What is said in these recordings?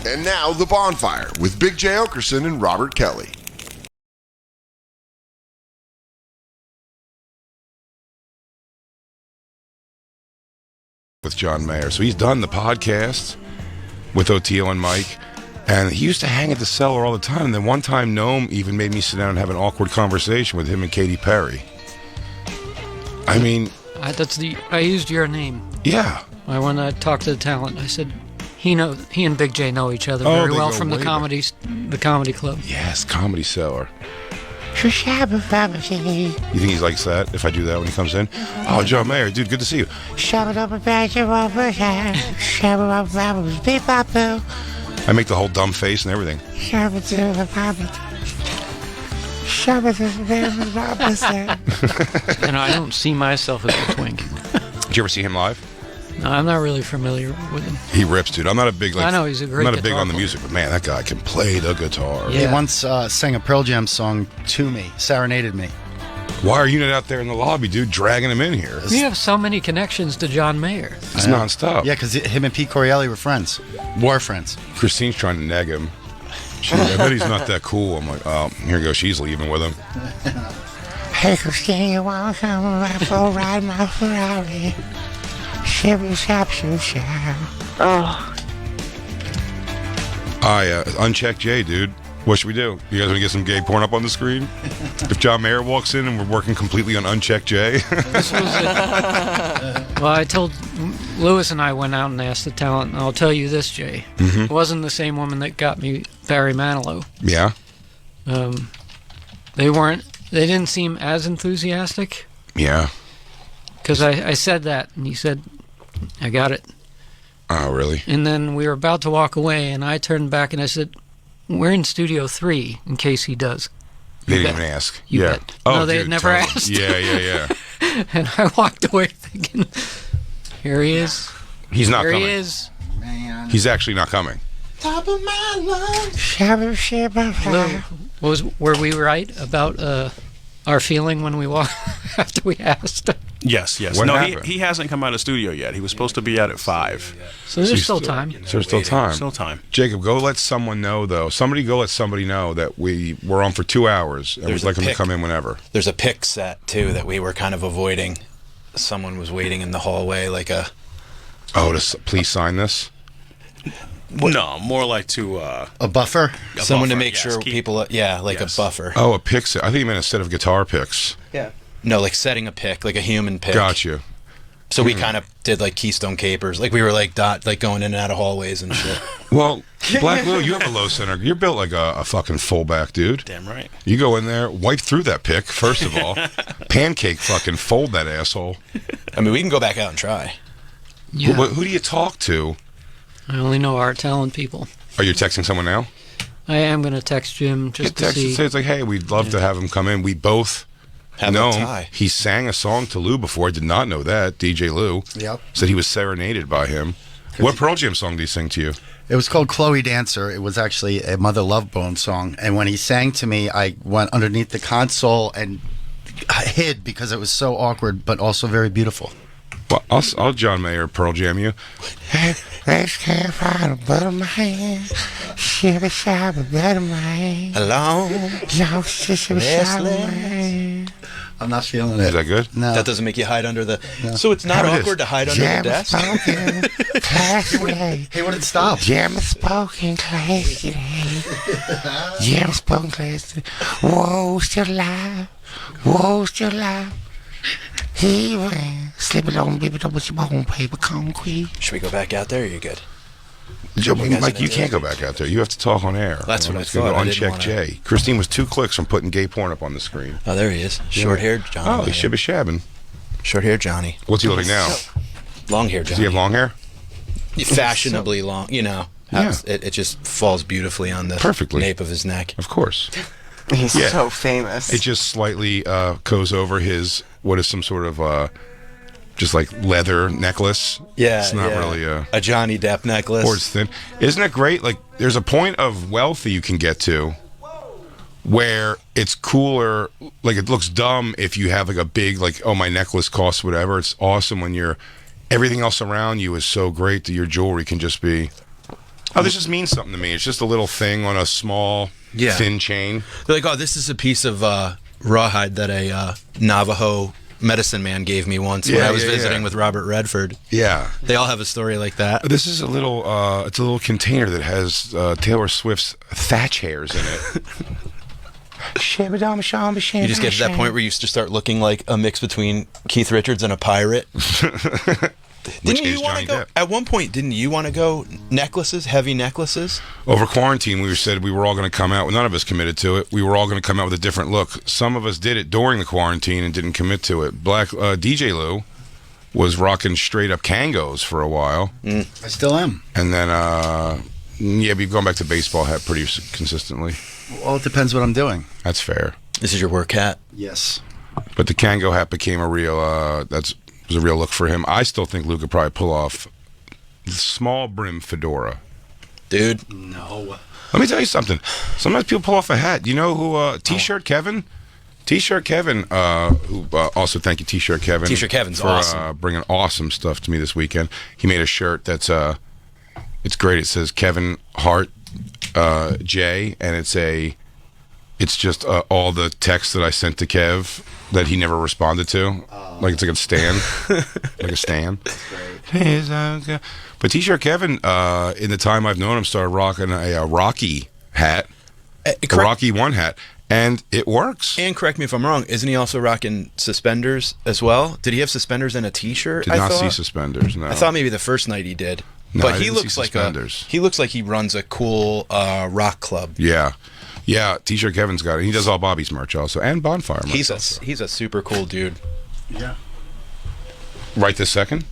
And now, The Bonfire with Big J. Oakerson and Robert Kelly. With John Mayer. So he's done the podcast with Otio and Mike, and he used to hang at the Cellar all the time. And then one time, Noam even made me sit down and have an awkward conversation with him and Katy Perry. I mean... I used your name. Yeah. When I talked to the talent, I said... He and Big J know each other very well from the comedy club. Yes, Comedy Cellar. You think he likes that if I do that when he comes in? Oh, John Mayer, dude, good to see you. I make the whole dumb face and everything. And I don't see myself as a twink. Did you ever see him live? No, I'm not really familiar with him. He rips, dude. I'm not a big I know he's a great. I'm not a big on the player. music, but man, that guy can play the guitar. Yeah. He once sang a Pearl Jam song to me, serenaded me. Why are you not out there in the lobby, dude, dragging him in here? You have so many connections to John Mayer. It's nonstop. Yeah, because him and Pete Corielli were friends. War friends. Christine's trying to neg him. I bet he's not that cool. I'm like, oh, here goes. She's leaving with him. Hey, Christine, you want to come back for a ride my Ferrari? Oh. Unchecked Jay, dude. What should we do? You guys want to get some gay porn up on the screen? If John Mayer walks in and we're working completely on Unchecked Jay. This was it. Well, I told Lewis and I went out and asked the talent, and I'll tell you this, Jay. Mm-hmm. It wasn't the same woman that got me Barry Manilow. Yeah? They didn't seem as enthusiastic. Yeah. Because I said that, and he said, I got it. Oh, really? And then we were about to walk away, and I turned back and I said, we're in Studio 3, in case he does. They didn't even ask. You Yeah. bet. Oh, No, they had dude, never tell them. asked. Yeah. And I walked away thinking, here he is. He's not Here coming. he is. Man. He's actually not coming. Top of my lungs. Were we right about our feeling when we walked after we asked? Yes. What No, happened? he hasn't come out of studio yet. He was supposed to be out at 5. So there's still time. So there's still time. Still time. Jacob, go let someone know, though. Go let somebody know that we're on for 2 hours, and There's we'd like a them to pic. come in whenever. There's a pic set, too, that we were kind of avoiding. Someone was waiting in the hallway like a... Oh, please sign this? No, more like to... A buffer? Someone to buffer, make yes. sure people... Yeah, like Yes. a buffer. Oh, a pic set. I think you meant a set of guitar picks. Yeah. No, like setting a pic, like a human pic. Got you. So we kind of did like Keystone Capers. Like we were like going in and out of hallways and shit. Well, Black Will, you have a low center. You're built like a fucking fullback, dude. Damn right. You go in there, wipe through that pick, first of all. Pancake fucking fold that asshole. I mean, we can go back out and try. Yeah. Who do you talk to? I only know our talent people. Are you texting someone now? I am going to text Jim just to Text and see. say, it's like, hey, we'd love to have him come in. We both Have know a him. tie. He sang a song to Lou before. I did not know that. DJ Lou. Yep. Said he was serenaded by him. What Pearl Jam song do you sing to you? It was called Chloe Dancer. It was actually a Mother Love Bone song. And when he sang to me, I went underneath the console and hid because it was so awkward, but also very beautiful. Well, I'll John Mayer Pearl Jam you. Legs can't find a butter man. Shiver shabba butter man. Hello? Long shiver shabba man. I'm not feeling it. Is that good? No. That doesn't make you hide under the... So it's not How it awkward is. to hide under the Jam desk? spoken, class today. He wouldn't stop. Jam spoken, class today. Jam spoken, class today. Whoa, still alive. Whoa, still alive. He ran. Slip it on, baby, with your bone paper concrete. Should we go back out there or are you good? Joe, You guys Mike, gonna you do can't it? go back out there. You have to talk on air. That's what I It's gonna thought. go I didn't Unchecked wanna- Jay. Christine was 2 clicks from putting gay porn up on the screen. Oh, there he is. Short-haired Johnny. Oh, he's shibba shabbing. Short-haired Johnny. What's he looking now? Long-haired Does Johnny. he have long hair? Fashionably long, you know. Yeah. It just falls beautifully on the Perfectly. nape of his neck. Of course. He's Yeah. so famous. It just slightly goes over his, what is some sort of, just like leather necklace. Yeah, It's not yeah. really a Johnny Depp necklace. or it's thin. Isn't it great? Like, there's a point of wealth that you can get to where it's cooler, like it looks dumb if you have like a big, like, oh, my necklace costs whatever. It's awesome when everything else around you is so great that your jewelry can just be Oh, this just means something to me. It's just a little thing on a small, thin chain. They're like, oh, this is a piece of rawhide that a Navajo medicine man gave me once when I was visiting with Robert Redford. Yeah. They all have a story like that. This is a little, it's a little container that has Taylor Swift's thatch hairs in it. You just get to that point where you just start looking like a mix between Keith Richards and a pirate. Didn't you want to go? Depp. At one point, didn't you want to go necklaces, heavy necklaces? Over quarantine, we said we were all going to come out. Well, none of us committed to it. We were all going to come out with a different look. Some of us did it during the quarantine and didn't commit to it. DJ Lou was rocking straight up Kangos for a while. I still am. And then, we've gone back to baseball hat pretty consistently. Well, it depends what I'm doing. That's fair. This is your work hat? Yes. But the Kango hat became a real, was a real look for him. I still think Lou could probably pull off the small brim fedora. Dude. No. Let me tell you something. Sometimes people pull off a hat. You know who, T-Shirt Kevin? T-Shirt Kevin, who also thank you, T-Shirt Kevin. T-Shirt Kevin's for, awesome. Bringing awesome stuff to me this weekend. He made a shirt that's, it's great. It says Kevin Hart, J, and it's just all the texts that I sent to Kev that he never responded to. Like it's like a stand. Like a stand. That's great. But T-Shirt Kevin, in the time I've known him, started rocking a Rocky hat. A Rocky 1 hat. And it works. And correct me if I'm wrong, isn't he also rocking suspenders as well? Did he have suspenders and a T-shirt? Did not see suspenders, no. I thought maybe the first night he did. No, but I he didn't looks see like suspenders. he looks like he runs a cool rock club. Yeah. Yeah, T-Shirt Kevin's got it. He does all Bobby's merch also, and Bonfire merch. He's a super cool dude. Yeah. Right this second?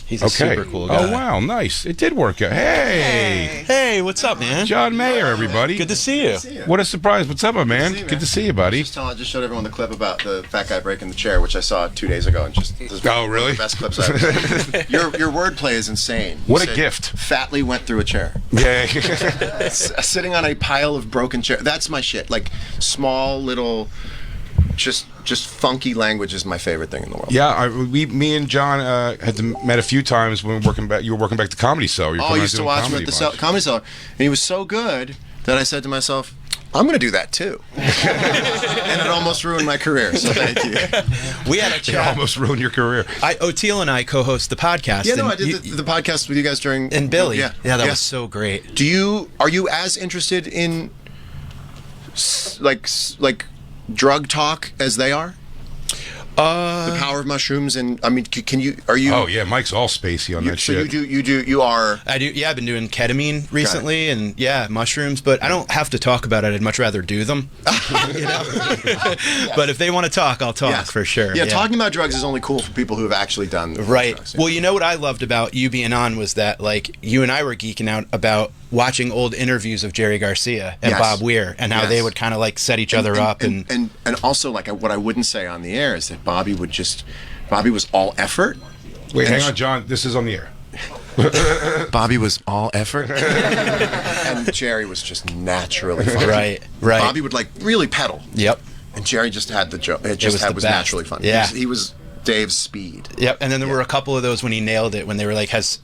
He's a super cool guy. Oh, wow, nice. It did work out. Hey! Hey, what's up, man? John Mayer, everybody. Good to see you. What a surprise. What's up, my man? Good to see you, buddy. I just showed everyone the clip about the fat guy breaking the chair, which I saw 2 days ago, and just oh, really? One of the best clips I've ever seen. Your wordplay is insane. What a gift. Fatly went through a chair. Yeah. Sitting on a pile of broken chair. That's my shit. Like small little, just funky language is my favorite thing in the world. Yeah, me and John had met a few times when we were working back. You were working back the Comedy Cellar. I used to watch him at the Comedy Cellar, and he was so good that I said to myself, I'm going to do that too. And it almost ruined my career, so thank you. We had a chat. It almost ruined your career. O'Teal and I co-host the podcast. Yeah, no, I did the podcast with you guys during... And Billy. Yeah, that was so great. Are you as interested in like drug talk as they are? The power of mushrooms, and I mean, are you? Oh yeah, Mike's all spacey on that shit. So you are. I do. Yeah, I've been doing ketamine recently, and mushrooms. But I don't have to talk about it. I'd much rather do them. You know? But if they want to talk, I'll talk for sure. Yeah, talking about drugs is only cool for people who have actually done drugs. Well, you know what I loved about you being on was that like you and I were geeking out about watching old interviews of Jerry Garcia and Bob Weir and how they would kind of like set each other up and also like what I wouldn't say on the air is that Bobby was all effort. Wait, hang on, John. This is on the air. Bobby was all effort, and Jerry was just naturally funny. Right. Bobby would like really pedal. Yep. And Jerry just had the joke. It was naturally funny. Yeah. He was Dave's speed. Yep, and then there were a couple of those when he nailed it, when they were like, has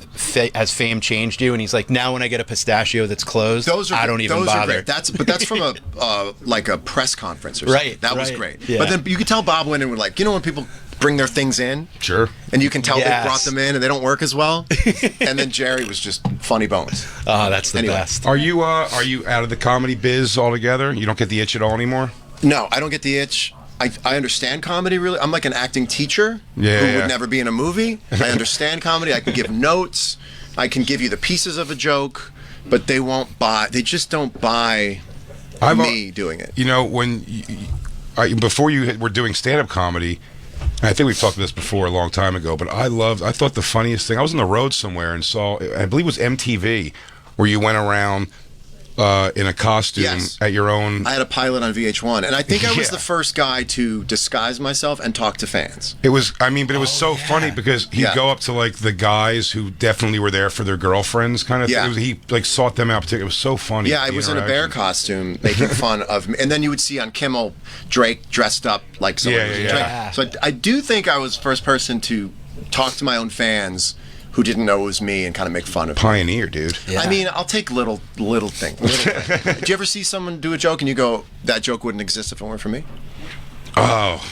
fame changed you? And he's like, now when I get a pistachio that's closed, I don't even bother. That's from a like a press conference or something. That was great. Yeah. But then you could tell Bob went in with like, you know when people bring their things in? Sure. And you can tell they brought them in and they don't work as well. And then Jerry was just funny bones. Oh, that's the best. Are you out of the comedy biz altogether? You don't get the itch at all anymore? No, I don't get the itch. I understand comedy really. I'm like an acting teacher who would never be in a movie. I understand comedy. I can give notes. I can give you the pieces of a joke, but they won't buy. They just don't buy me doing it. You know, when before you were doing stand-up comedy, I think we've talked about this before a long time ago, but I thought the funniest thing, I was on the road somewhere and saw, I believe it was MTV, where you went around in a costume at your own... I had a pilot on VH1, and I think I was the first guy to disguise myself and talk to fans. It was, but it was so funny because he'd go up to like the guys who definitely were there for their girlfriends kind of thing. He like sought them out. It was so funny. Yeah, I was in a bear costume making fun of me. And then you would see on Kimmel, Drake dressed up like someone was Drake. So I do think I was the first person to talk to my own fans who didn't know it was me and kind of make fun of me. Pioneer, dude. I mean, I'll take little thing. Do you ever see someone do a joke and you go, that joke wouldn't exist if it weren't for me? Oh,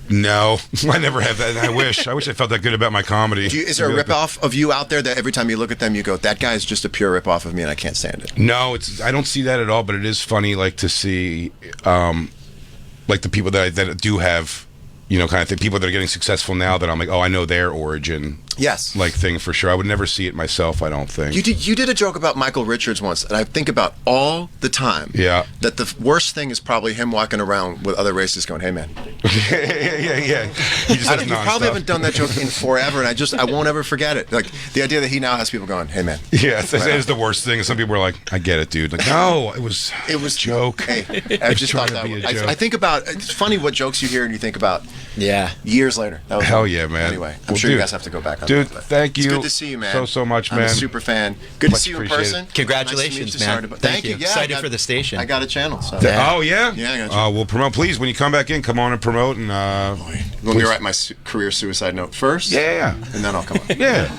no. I never have that, and I wish I felt that good about my comedy. Is there a ripoff of you out there that every time you look at them, you go, that guy is just a pure ripoff of me and I can't stand it? No, I don't see that at all, but it is funny, like, to see, like, the people that do have, you know, kind of thing, people that are getting successful now that I'm like, oh, I know their origin. Yes. Like, thing for sure. I would never see it myself, I don't think. You did a joke about Michael Richards once, and I think about all the time that the worst thing is probably him walking around with other racists going, hey, man. yeah. He just you probably haven't done that joke in forever, and I won't ever forget it. Like, the idea that he now has people going, hey, man. Yeah, it is the worst thing. Some people are like, I get it, dude. Like, no, it was a joke. Hey, I just thought that I think about, it's funny what jokes you hear and you think about years later. That was Hell yeah, man. Anyway, I'm sure you guys have to go back on dude, that. Thank you. It's good to see you, man. So much, man. I'm a super fan. Good to see you in appreciated. person. Congratulations, nice man. Thank you. Yeah, Excited for the station. I got a channel. So. Oh, yeah? Yeah, I got a channel. We'll promote. Please, when you come back in, come on and promote. And let me write my career suicide note first. Yeah. And then I'll come on. Yeah.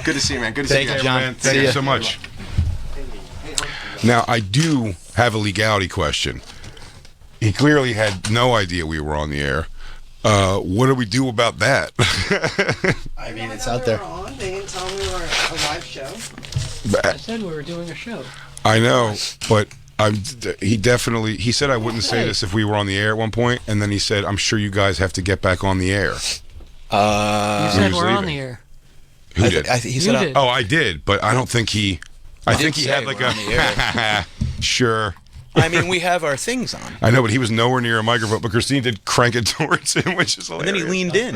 Good to see you, man. Good to see you, John. Man. Thank you so much. Now, I do have a legality question. He clearly had no idea we were on the air. What do we do about that? I mean, it's out there. They didn't tell me we were a live show. I said we were doing a show. I know, but he said I wouldn't say this if we were on the air at one point, and then he said, I'm sure you guys have to get back on the air. You said we're on the air. Who did? He said, did. Oh, I did, but I don't think he... I think he had like a... Sure. I mean, we have our things on. I know, but he was nowhere near a microphone. But Christine did crank it towards him, which is hilarious. And then he leaned in.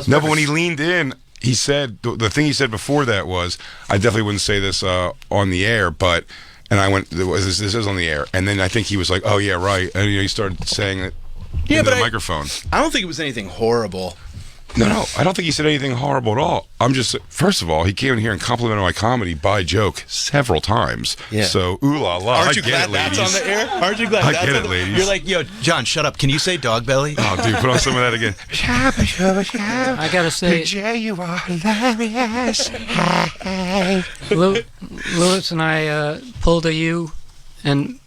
No, but when he leaned in, he said the thing he said before that was, "I definitely wouldn't say this on the air," but. And I went, "This is on the air." And then I think he was like, "Oh yeah, right." And he started saying it into the microphone. I don't think it was anything horrible. No, I don't think he said anything horrible at all. I'm just, first of all, he came in here and complimented my comedy by joke several times. Yeah. So, ooh la la. Aren't you glad that's on the air? Aren't you glad that's on the air? Ladies. You're like, yo, John, shut up. Can you say dog belly? Oh, dude, put on some of that again. I gotta say, Jay, you are hilarious. Lewis and I pulled a U and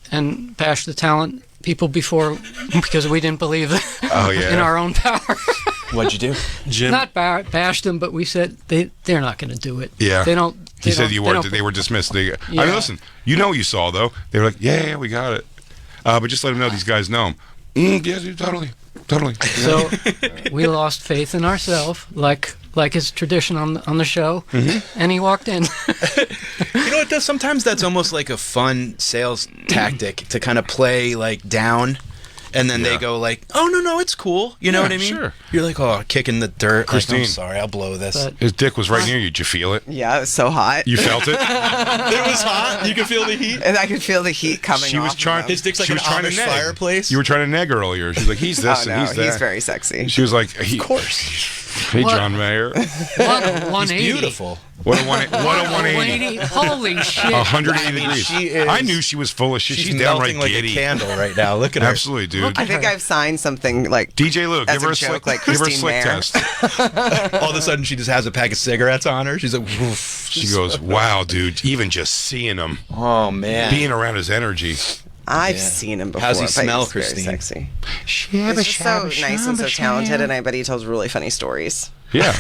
bashed the talent people before because we didn't believe in our own power. What'd you do? Jim? Not bashed them, but we said they're not going to do it. Yeah. They don't. He said they were dismissed. I mean, listen, you know what you saw, though. They were like, yeah, we got it. But just let them know these guys know him. Yeah, dude, totally. So we lost faith in ourselves, like his tradition on the show, and he walked in. You know what, though? Sometimes that's almost like a fun sales tactic to kind of play, like, down. And then they go like, oh, no, it's cool. You know what I mean? Sure. You're like, oh, kicking the dirt. Christine. Like, I'm sorry, I'll blow this. But his dick was right near you. Did you feel it? Yeah, it was so hot. You felt it? It was hot. You could feel the heat. And I could feel the heat coming She was off trying. of him. His dick's like an Amish fireplace. You were trying to neg earlier. She's like, he's this Oh, and no, he's that. he's very sexy. She was like, Of course. Hey, John Mayer. what a 180. He's beautiful. What a 180. Holy shit. 180 degrees. she is- I knew she was full of shit. She's She's downright melting like giddy. a candle right now. Look at her. Absolutely, dude. I think I've signed something like DJ Luke, as give her a a joke, slick, like give her a Christine slick Mayer. test. All of a sudden, she just has a pack of cigarettes on her. She's like, woof. She goes, wow, dude, even just seeing him, Oh, man. being around his energy. I've seen him before. How's he but smell, he's very Christine? Sexy. Shabba, He's just so shabba, nice and so shabba, talented, shabba. and I bet he tells really funny stories. Yeah.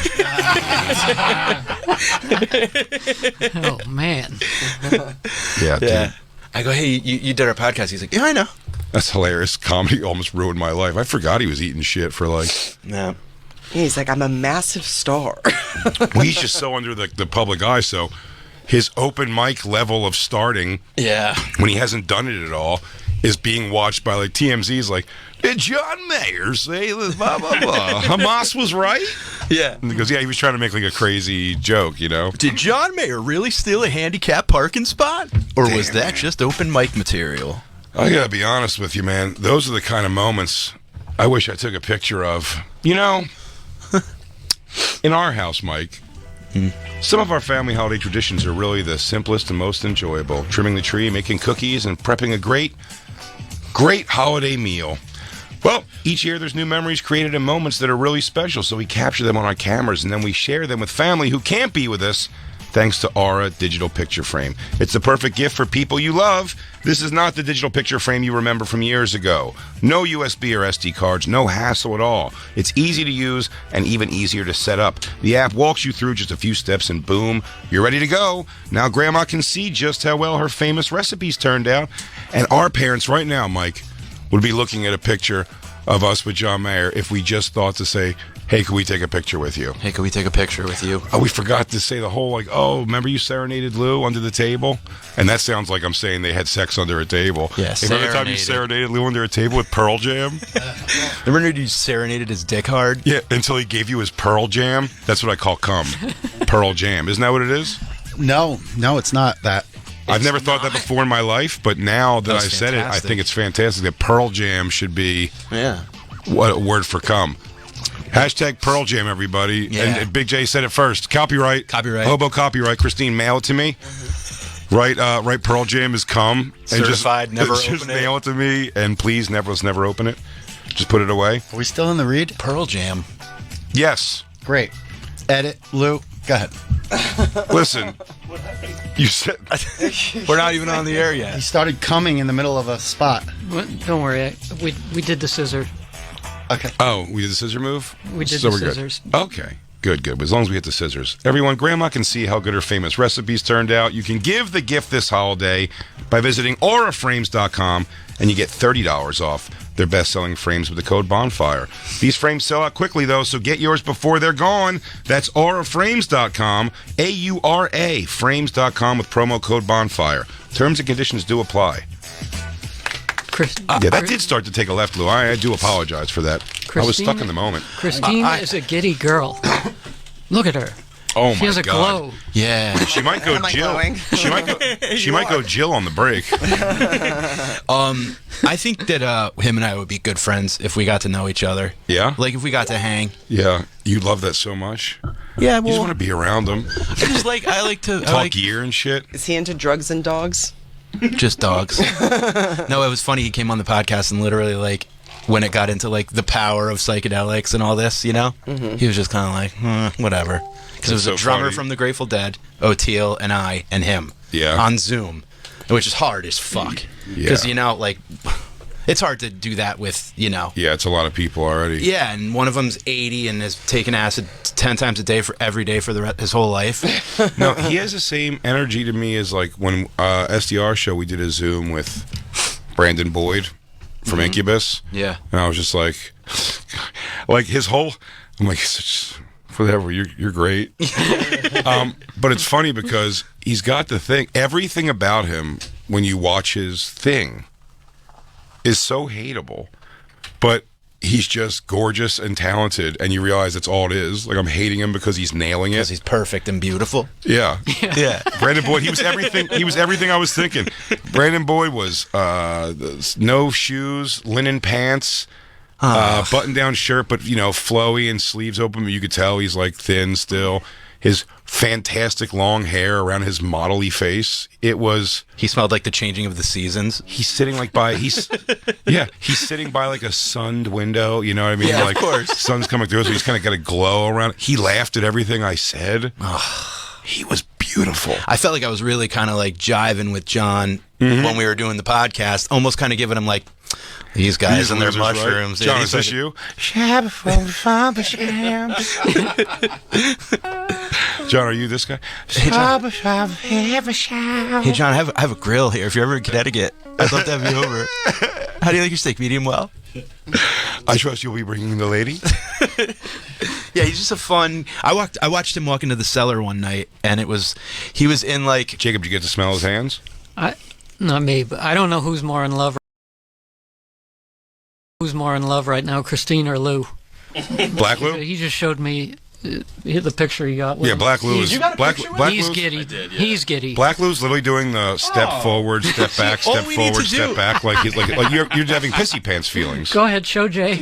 Oh man. Yeah, dude. Yeah. I go, hey, you did our podcast. He's like, yeah, I know. That's hilarious. Comedy almost ruined my life. I forgot he was eating shit for like... No. He's like, I'm a massive star. Well, he's just so under the public eye, so his open mic level of starting, Yeah. when he hasn't done it at all, is being watched by like TMZ's like, did John Mayer say this, blah, blah, blah. Hamas was right? Yeah. And he goes, yeah, he was trying to make like a crazy joke, you know? Did John Mayer really steal a handicap parking spot? Or was that just open mic material? I gotta be honest with you, man. Those are the kind of moments I wish I took a picture of. You know, in our house, Mike, some of our family holiday traditions are really the simplest and most enjoyable. Trimming the tree, making cookies, and prepping a great holiday meal. Well, each year there's new memories created in moments that are really special, so we capture them on our cameras and then we share them with family who can't be with us thanks to Aura Digital Picture Frame. It's the perfect gift for people you love. This is not the digital picture frame you remember from years ago. No USB or SD cards, no hassle at all. It's easy to use and even easier to set up. The app walks you through just a few steps and boom, you're ready to go. Now Grandma can see just how well her famous recipes turned out. And our parents right now, Mike, would be looking at a picture of us with John Mayer if we just thought to say, hey, can we take a picture with you? Hey, can we take a picture with you? Oh, we forgot to say the whole, like, oh, remember you serenaded Lou under the table? And that sounds like I'm saying they had sex under a table. Yeah, remember the time you serenaded Lou under a table with Pearl Jam? Remember you serenaded his dick hard? Yeah, until he gave you his Pearl Jam. That's what I call cum. Pearl Jam. Isn't that what it is? No, it's not that. I've never thought that before in my life, but now that I've said it, I think it's fantastic that Pearl Jam should be what a word for cum. Hashtag Pearl Jam, everybody. Yeah. And Big J said it first. Copyright. Hobo copyright. Christine, mail it to me. Right, Pearl Jam is cum. Certified, and never just open it. mail it to me, and please, let's never open it. Just put it away. Are we still in the read? Pearl Jam. Yes. Great. Edit. Lou, go ahead. Listen, you said... We're not even on the air yet. He started coming in the middle of a spot. Well, don't worry. We did the scissor. Okay. Oh, we did the scissor move? We did so the we're scissors. Good. Okay. Good. As long as we hit the scissors. Everyone, Grandma can see how good her famous recipes turned out. You can give the gift this holiday by visiting auraframes.com, and you get $30 off their best-selling frames with the code Bonfire. These frames sell out quickly, though, so get yours before they're gone. That's auraframes.com, A-U-R-A, frames.com with promo code Bonfire. Terms and conditions do apply. That did start to take a left, Lou. I do apologize for that. I was stuck in the moment. Christine is a giddy girl. Look at her. Oh my God. She has a glow. Yeah. She might go Jill. She might go Jill on the break. I think that him and I would be good friends if we got to know each other. Yeah? Like if we got to hang. Yeah. You love that so much. Yeah, You just want to be around him. I like to talk gear and shit. Is he into drugs and dogs? Just dogs. No, it was funny. He came on the podcast and literally, like, when it got into, like, the power of psychedelics and all this, you know? Mm-hmm. He was just kind of like, whatever. Because it was a drummer from the Grateful Dead, O'Teal, and I, and him. Yeah. On Zoom. Which is hard as fuck. Because, you know, like... It's hard to do that with, you know. Yeah, it's a lot of people already. Yeah, and one of them's 80 and has taken acid 10 times a day for every day for his whole life. No, he has the same energy to me as like when SDR show we did a Zoom with Brandon Boyd from Incubus. Yeah. And I was just like his whole, I'm like, whatever, you're great. But it's funny because he's got the thing, everything about him when you watch his thing is so hateable, but he's just gorgeous and talented, and you realize that's all it is. Like, I'm hating him because he's nailing it. Because he's perfect and beautiful. Yeah. Yeah. Brandon Boyd, he was everything I was thinking. Brandon Boyd was no shoes, linen pants, button-down shirt, but, you know, flowy and sleeves open, but you could tell he's, like, thin still. His fantastic long hair around his modelly face. It was... He smelled like the changing of the seasons. He's sitting like by... He's sitting by like a sunned window, you know what I mean? Yeah, like, of course. Sun's coming through, so he's kind of got a glow around. He laughed at everything I said. He was beautiful. I felt like I was really kind of like jiving with John when we were doing the podcast, almost kind of giving him like, these guys and their mushrooms. Right? John, yeah, is this you? John, are you this guy? Hey, John, I have a grill here. If you're ever in Connecticut, I'd love to have you over. How do you like your steak? Medium well? I trust you'll be bringing the lady. Yeah, he's just a fun... I watched him walk into the cellar one night, and he was in like... Jacob, did you get to smell his hands? Not me, but I don't know who's more in love. Who's more in love right now, Christine or Lou? Black Lou? He just showed me the picture he got. Yeah, Black Lou is... He's giddy. He's giddy. Black Lou's literally doing the step forward, step back, step forward, step back, like you're having pissy pants feelings. Go ahead, show Jay.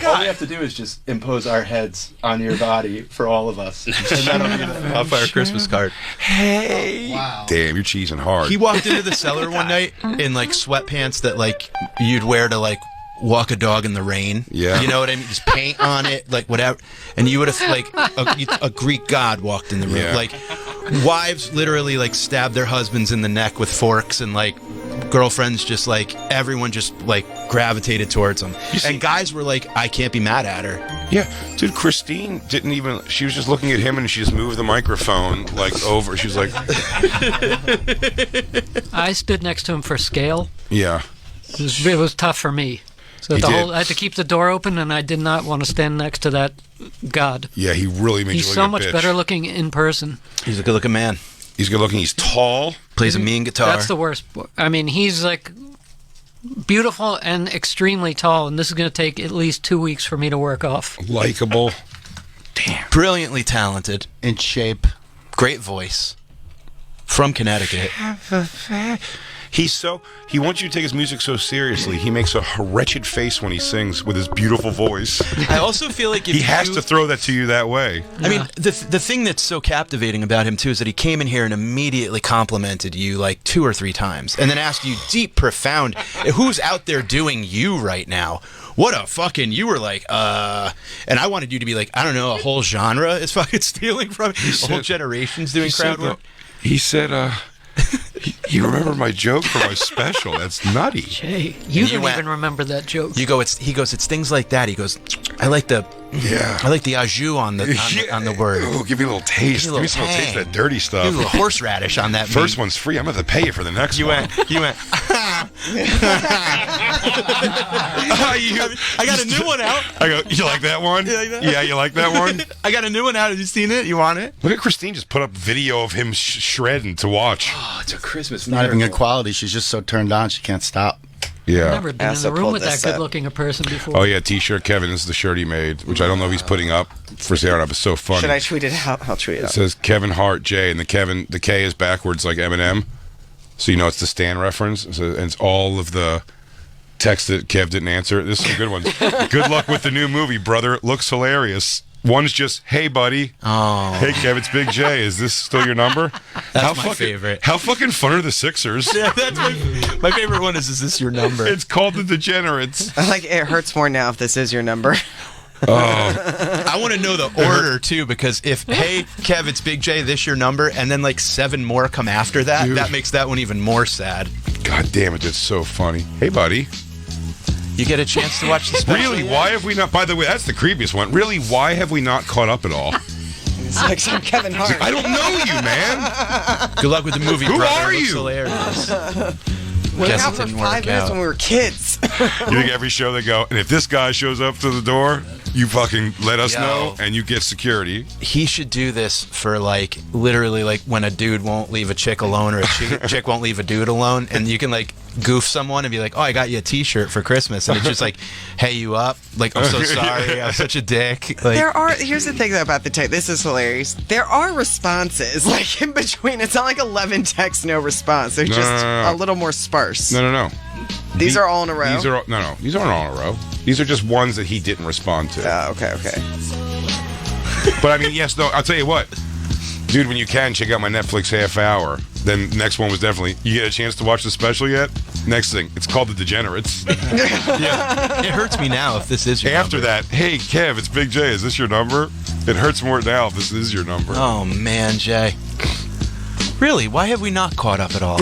All we have to do is just impose our heads on your body for all of us. And that'll be the Bonfire Christmas card. Hey! Wow. Damn, you're cheesing hard. He walked into the cellar one night in like sweatpants that like you'd wear to like walk a dog in the rain. Yeah. You know what I mean? Just paint on it, like whatever. And you would have, like, a Greek god walked in the room. Yeah. Like, wives literally, like, stab their husbands in the neck with forks, and, like, girlfriends just, like, everyone just, like, gravitated towards them. And guys were like, I can't be mad at her. Yeah, dude, Christine didn't even, she was just looking at him and she just moved the microphone, like, over. She was like... I stood next to him for scale. Yeah. It was tough for me. So I had to keep the door open, and I did not want to stand next to that god. Yeah, he really made you He's look so like a much bitch. better looking in person. He's a good-looking man. He's good looking. He's tall. Plays a mean guitar. That's the worst. I mean, he's like beautiful and extremely tall, and this is going to take at least 2 weeks for me to work off. Likeable. Damn. Brilliantly talented. In shape. Great voice. From Connecticut. He wants you to take his music so seriously. He makes a wretched face when he sings with his beautiful voice. I also feel like if he has to throw that to you that way. I mean, the thing that's so captivating about him, too, is that he came in here and immediately complimented you like 2 or 3 times and then asked you deep, profound, who's out there doing you right now? What a fucking, you were like, and I wanted you to be like, I don't know, a whole genre is fucking stealing from a whole generation's doing crowd work. He said, you remember my joke for my special? That's nutty. Jay, you didn't even remember that joke. He goes, it's things like that. He goes, I like the au jus on the word. Ooh, give me a little taste. Give me some little taste of that dirty stuff. Give me a little horseradish on that. First one's free. I'm going to pay you for the next one. You went. I got a new one out. I go, you like that one? You like that? Yeah, you like that one? I got a new one out. Have you seen it? You want it? Look at Christine just put up video of him shredding to watch. Oh, it's a Christmas Not even good quality. She's just so turned on she can't stop. Yeah. I've never been in the room with that good-looking a person before. Oh, yeah, T-shirt Kevin. This is the shirt he made, which I don't know if he's putting up for sale. It's so funny. Should I tweet it out? I'll tweet it out. It says Kevin Hart J, and the K is backwards like Eminem. So you know it's the Stan reference. So, and it's all of the text that Kev didn't answer. This is a good one. Good luck with the new movie, brother. It looks hilarious. One's just, hey, buddy. Oh. Hey, Kev, it's Big J. Is this still your number? That's my favorite. How fucking fun are the Sixers? Yeah, that's my favorite one is this your number? It's called The Degenerates. I like it hurts more now if this is your number. Oh. I want to know the order, too, because if, hey, Kev, it's Big J, this your number, and then like 7 more come after that, Dude. that makes that one even more sad. God damn it, that's so funny. Hey, buddy. You get a chance to watch the special. Really, why have we not, by the way, that's the creepiest one. Really, why have we not caught up at all? It's like some Kevin Hart. I don't know you, man. Good luck with the movie, Who brother. are It looks you? hilarious. We were Guess out it for didn't 5 work minutes out. when we were kids. You think every show they go, and if this guy shows up to the door, you fucking let us know, and you get security. He should do this for like literally like when a dude won't leave a chick alone or a chick won't leave a dude alone, and you can like goof someone and be like, oh, I got you a T-shirt for Christmas, and it's just like, hey, you up? Like, I'm so sorry, I'm such a dick. Like, Here's the thing though about the text. This is hilarious. There are responses like in between. It's not like 11 texts, no response. They're just a little more sparse. No. These are all in a row. These aren't all in a row. These are just ones that he didn't respond to. Okay. But I mean, yes, though, I'll tell you what. Dude, when you can, check out my Netflix half hour. Then next one was definitely, you get a chance to watch the special yet? Next thing, it's called The Degenerates. yeah, it hurts me now if this is your After number. that, hey, Kev, it's Big J. Is this your number? It hurts more now if this is your number. Oh, man, Jay. Really, why have we not caught up at all?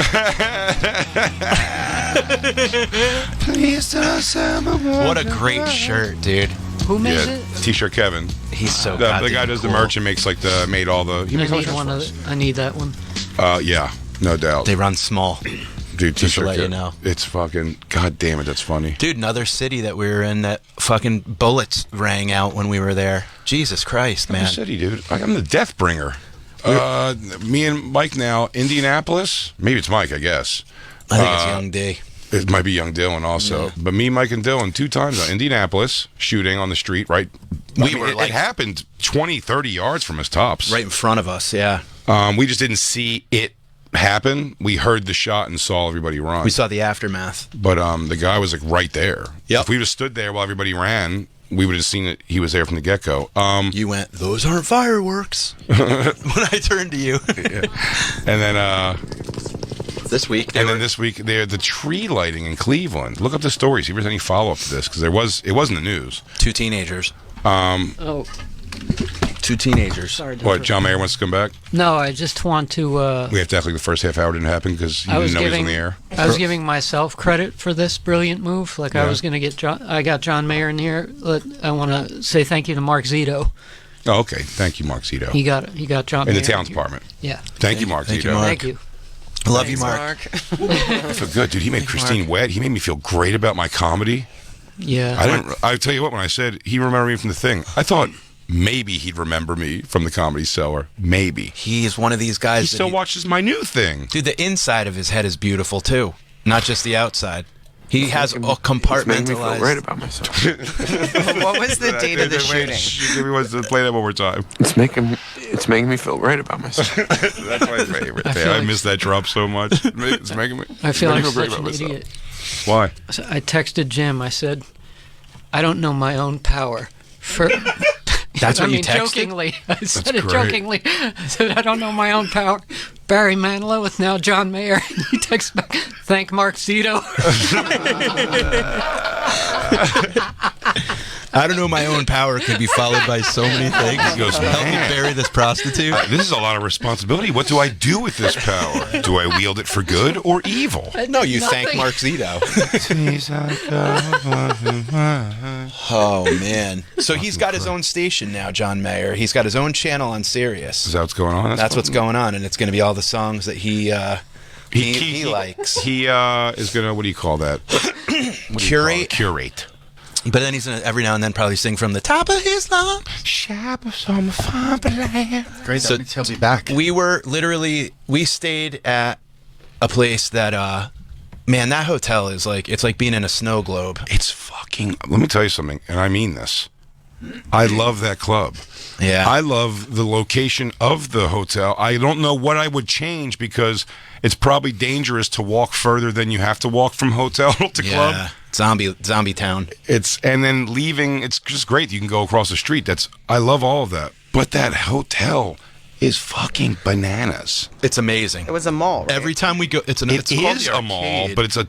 What a great shirt, dude. Who makes it? T-shirt Kevin. He's so the guy does the merch and makes like made all the. I need that one. Yeah, no doubt. They run small. Dude, just to T-shirt let you Kevin. know. It's fucking. God damn it, that's funny. Dude, another city that we were in that fucking bullets rang out when we were there. Jesus Christ, man. Another city, dude. I'm the death bringer. Me and Mike now, Indianapolis. Maybe it's Mike, I guess. I think it's Young D. It might be Young Dylan also. Yeah. But me, Mike, and Dylan 2 times on Indianapolis, shooting on the street, right? It happened 20, 30 yards from us tops. Right in front of us, yeah. We just didn't see it happen. We heard the shot and saw everybody run. We saw the aftermath. But the guy was like right there. Yep. If we would have stood there while everybody ran, we would have seen that he was there from the get-go. You went, those aren't fireworks. When I turned to you. Yeah. And then This week. And then this week, they're the tree lighting in Cleveland. Look up the story, see if there's any follow-up to this, because it was in the news. 2 teenagers. Oh. 2 teenagers. Sorry, What, John Mayer wants to come back? No, I just want to... We have to act like the first half hour didn't happen because you didn't know he was on the air. I was giving myself credit for this brilliant move. Like, I was going to get I got John Mayer in here. I want to say thank you to Mark Zito. Oh, okay. Thank you, Mark Zito. He got John Mayer in the talent department. Yeah. Thank you, Mark Zito. Thank you. I love you, Mark. I feel good, dude. He made Christine wet. He made me feel great about my comedy. Yeah. I tell you what, when I said he remembered me from the thing, I thought maybe he'd remember me from the Comedy Cellar. Maybe. He's one of these guys. He still watches my new thing. Dude, the inside of his head is beautiful too, not just the outside. He has a compartmentalized. It's making me feel great about myself. What was the date of the shooting? Give me one to play that one more time. It's making me feel great about myself. That's my favorite. I miss that drop so much. It's making me. I feel like great such about an myself. idiot. Why? So I texted Jim. I said, I don't know my own power. That's what you texted? Jokingly. I said it great. jokingly. I said, I don't know my own power. Barry Manilow with now John Mayer. He texts back, thank Mark Zito. I don't know my own power could be followed by so many things. He goes, help me man. bury this prostitute. This is a lot of responsibility. What do I do with this power? Do I wield it for good or evil? No, you thank Mark Zito. Oh, man. So he's got his own station now, John Mayer. He's got his own channel on Sirius. Is that what's going on? That's what's going on, and it's going to be all the songs that he likes. He is going to, what do you call that? Curate. Curate. But then he's going to every now and then probably sing from the top of his lungs. Great, So- that means he'll be back. We stayed at a place that, man, that hotel is like, it's like being in a snow globe. It's fucking, let me tell you something, and I mean this. I love that club. Yeah. I love the location of the hotel. I don't know what I would change because it's probably dangerous to walk further than you have to walk from hotel to club. Zombie town. And then leaving, it's just great. You can go across the street. I love all of that. But that hotel is fucking bananas. It's amazing. It was a mall, right? Every time we go, it's called is the a mall, Arcade. but it's a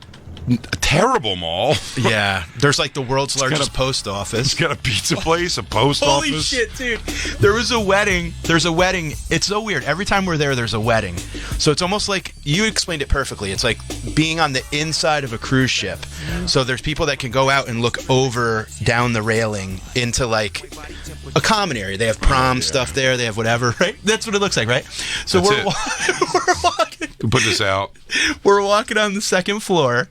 terrible mall. Yeah, there's like the world's largest post office. It's got a pizza place, a post Holy office. shit, dude. There's a wedding. It's so weird. Every time we're there's a wedding. So it's almost like, you explained it perfectly. It's like being on the inside of a cruise ship. So there's people that can go out and look over down the railing into like a common area. They have prom stuff there. They have whatever, right? That's what it looks like, right? So we're walking. Put this out. We're walking on the second floor.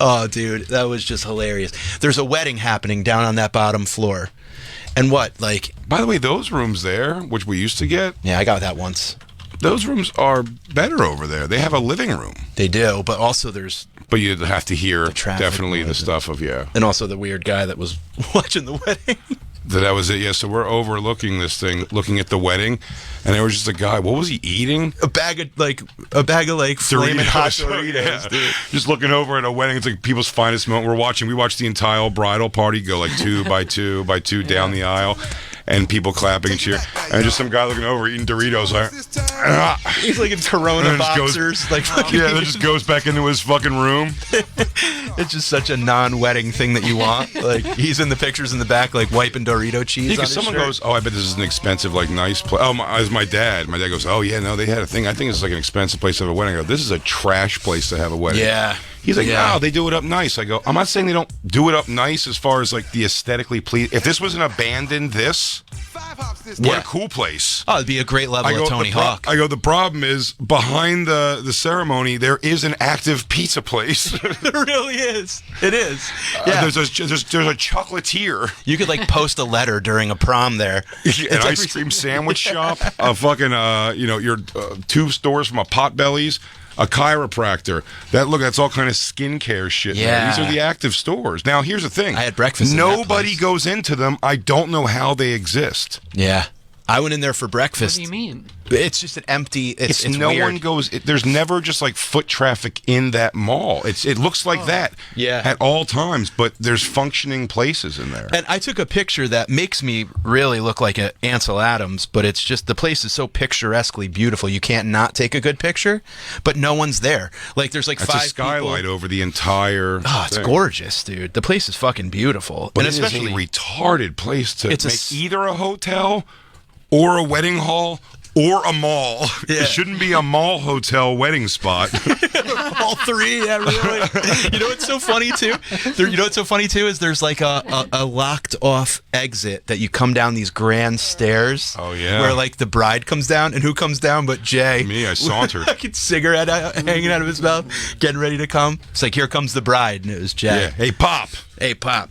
Oh, dude, that was just hilarious. There's a wedding happening down on that bottom floor. And what, like... By the way, those rooms there, which we used to get... Yeah, I got that once. Those rooms are better over there. They have a living room. They do, but also there's... But you have to hear traffic definitely the noise. stuff of, And also the weird guy that was watching the wedding. That was it, yeah. So we're overlooking this thing, looking at the wedding, and there was just a guy. What was he eating? A bag of flaming hot Doritos, yeah. dude. Just looking over at a wedding. It's like people's finest moment. We watched the entire bridal party go like two by two by two down the aisle, and people clapping and cheering. And just some guy looking over eating Doritos. Like, He's like in Corona and just boxers. Like fucking then just goes back into his fucking room. It's just such a non-wedding thing that you want. Like he's in the pictures in the back, like wiping Dorito cheese. Yeah, on because his someone shirt. goes, "Oh, I bet this is an expensive, like, nice place." Oh, as my dad goes, "Oh yeah, no, they had a thing. I think it's like an expensive place to have a wedding." I go, "This is a trash place to have a wedding." Yeah. He's like, Yeah. "No, they do it up nice." I go, "I'm not saying they don't do it up nice as far as like the aesthetically pleasing. If this was an abandoned what a cool place." Oh, it'd be a great level of Tony Hawk. I go, the problem is behind the ceremony there is an active pizza place. It really is. It is. Yeah. There's a chocolatier. You could like post a letter during a prom there. An ice cream sandwich shop, a fucking your 2 stores from a Potbelly's, a chiropractor. That's all kind of skincare shit. Yeah. Now. These are the active stores. Now here's the thing. I had breakfast in that Nobody place. goes into them. I don't know how they exist. Yeah. I went in there for breakfast. What do you mean? It's just an empty. It's no weird. one goes. There's never just like foot traffic in that mall. It looks like that at all times, but there's functioning places in there. And I took a picture that makes me really look like an Ansel Adams, but it's just the place is so picturesquely beautiful. You can't not take a good picture, but no one's there. Like there's like That's 5 a skylight people. over the entire. Oh, it's gorgeous, dude. The place is fucking beautiful. But and it especially is a retarded place to it's make either a hotel or a wedding hall or a mall. Yeah. It shouldn't be a mall hotel wedding spot. All three, yeah, really. You know what's so funny too? Is there's like a locked off exit that you come down these grand stairs. Oh yeah. Where like the bride comes down, and who comes down but Jay? Me, I sauntered. Fucking cigarette hanging out of his mouth, getting ready to come. It's like, here comes the bride, and it was Jay. Yeah. Hey, Pop. Hey, Pop.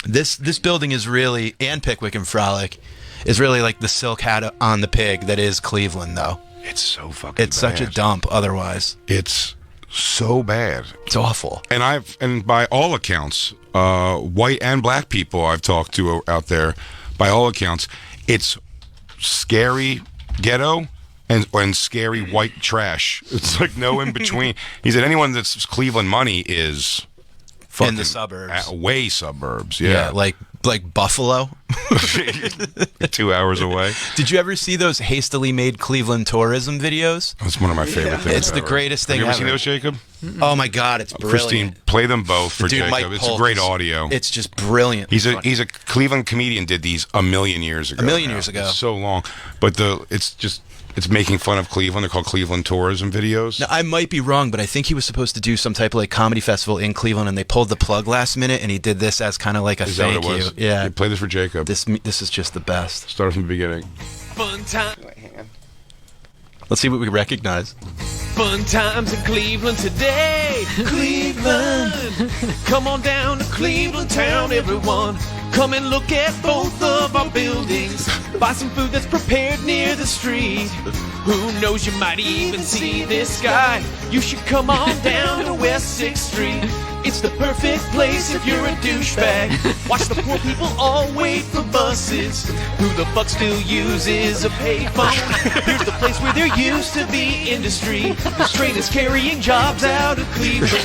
This building is really, and Pickwick and Frolic, is really like the silk hat on the pig that is Cleveland, though. It's so fucking It's such a dump otherwise. It's so bad. It's awful. And by all accounts, white and black people I've talked to out there, by all accounts, it's scary ghetto and scary white trash. It's like no in between. He said anyone that's Cleveland money is in the suburbs. Way suburbs, yeah. Like Buffalo. 2 hours away. Did you ever see those hastily made Cleveland tourism videos? That's one of my favorite things. It's the greatest thing Have you ever ever. seen those, Jacob? Oh my God, it's brilliant. Christine, play them both for Dude, Jacob. Mike It's Polk great is- audio. It's just brilliant. He's a Cleveland comedian. Did these a million years ago. It's so long, but it's making fun of Cleveland. They're called Cleveland tourism videos. Now, I might be wrong, but I think he was supposed to do some type of like comedy festival in Cleveland, and they pulled the plug last minute, and he did this as kind of like a Is that thank what it you. was? Yeah, Play this for Jacob. this is just the best. Start from the beginning. Fun time. Wait, hang on. Let's see what we recognize. Fun times in Cleveland today. Cleveland. Come on down to Cleveland town, everyone. Come and look at both of our buildings. Buy some food that's prepared near the street. Who knows, you might even see this guy. You should come on down to West 6th Street. It's the perfect place if you're a douchebag. Watch the poor people all wait for buses. Who the fuck still uses a payphone? Here's the place where there used to be industry. This train is carrying jobs out of Cleveland.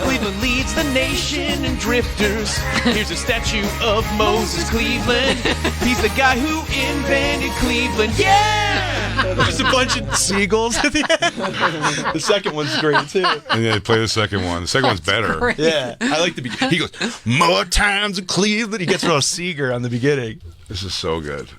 Cleveland leads the nation in drifters. Here's a statue of Moses Cleveland. He's the guy who invented Cleveland. Yeah! There's a bunch of seagulls at the end. The second one's great too. And then play the second one. The second one's better. Great. Yeah, I like the beginning. He goes, more times in Cleveland. He gets real Seeger on the beginning. This is so good.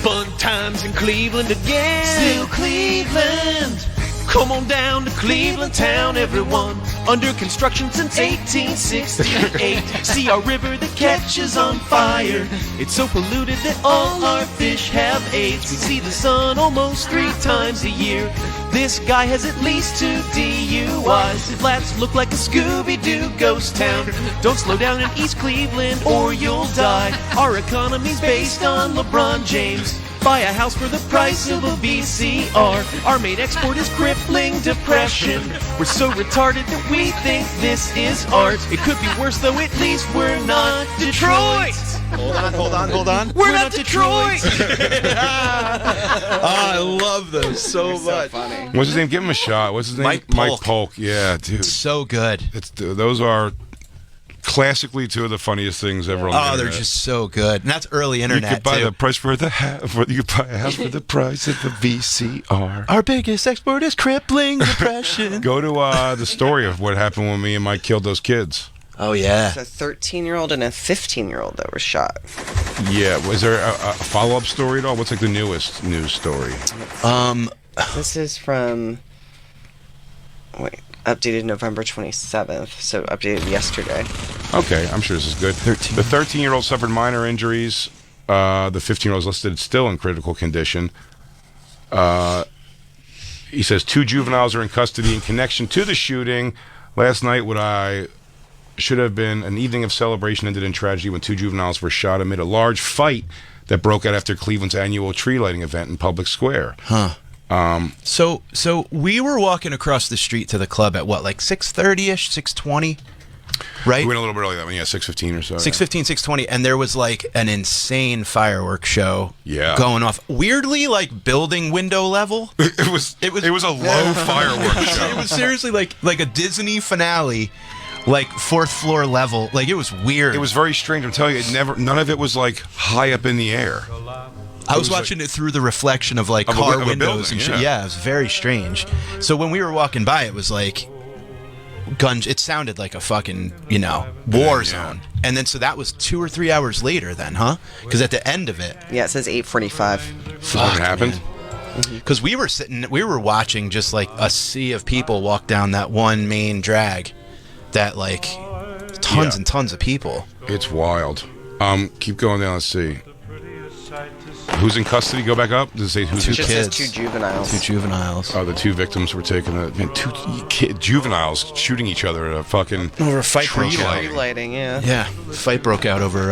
Fun times in Cleveland again. Still Cleveland. Come on down to Cleveland town, everyone. Under construction since 1868. See our river that catches on fire. It's so polluted that all our fish have AIDS. We see the sun almost 3 times a year. This guy has at least 2 DUIs. His flats look like a Scooby-Doo ghost town. Don't slow down in East Cleveland or you'll die. Our economy's based on LeBron James. Buy a house for the price of a VCR. Our main export is crippling depression. We're so retarded that we think this is art. It could be worse though, at least we're not Detroit. Hold on. We're not Detroit. I love those so much. Funny. What's his name? Give him a shot. What's his name? Mike Polk. Mike Polk. Yeah, dude. So good. Those are classically 2 of the funniest things ever on the internet. They're just so good. And that's early You internet could buy too. the price for the you could buy a house for the price of the VCR. Our biggest export is crippling depression. Go to the story of what happened when me and Mike killed those kids. Oh yeah. It's a 13-year-old and a 15-year-old that were shot. Yeah, was there a follow-up story at all? What's like the newest news story? This is from updated November 27th, so updated yesterday. Okay, I'm sure this is good. The 13-year-old suffered minor injuries. The 15-year-old is listed still in critical condition. He says 2 juveniles are in custody in connection to the shooting. Last night, what I should have been an evening of celebration ended in tragedy when 2 juveniles were shot amid a large fight that broke out after Cleveland's annual tree lighting event in Public Square. Huh. So we were walking across the street to the club at what, like 6:30ish, 6:20? right? We went a little bit early that one, 6:15 or so. 6:15, 6:20, and there was like an insane fireworks show going off. Weirdly, like building window level. It was a low fireworks show. It was seriously like a Disney finale. Like 4th floor level, like it was weird. It was very strange. I'm telling you, none of it was like high up in the air. I was watching it through the reflection of like car windows and shit. Yeah, it was very strange. So when we were walking by, it was like guns. It sounded like a fucking war zone. And then so that was 2 or 3 hours later, then, huh? Because at the end of it, it says 8:45. What happened? Because we were watching just like a sea of people walk down that one main drag. That like tons and tons of people. It's wild. Keep going down. Let's see. Who's in custody? Go back up. Does it say who's two in kids? 2 juveniles. 2 juveniles. Oh, the 2 victims were taken. Juveniles shooting each other at a fucking over a fight tree lighting. Yeah. Fight broke out over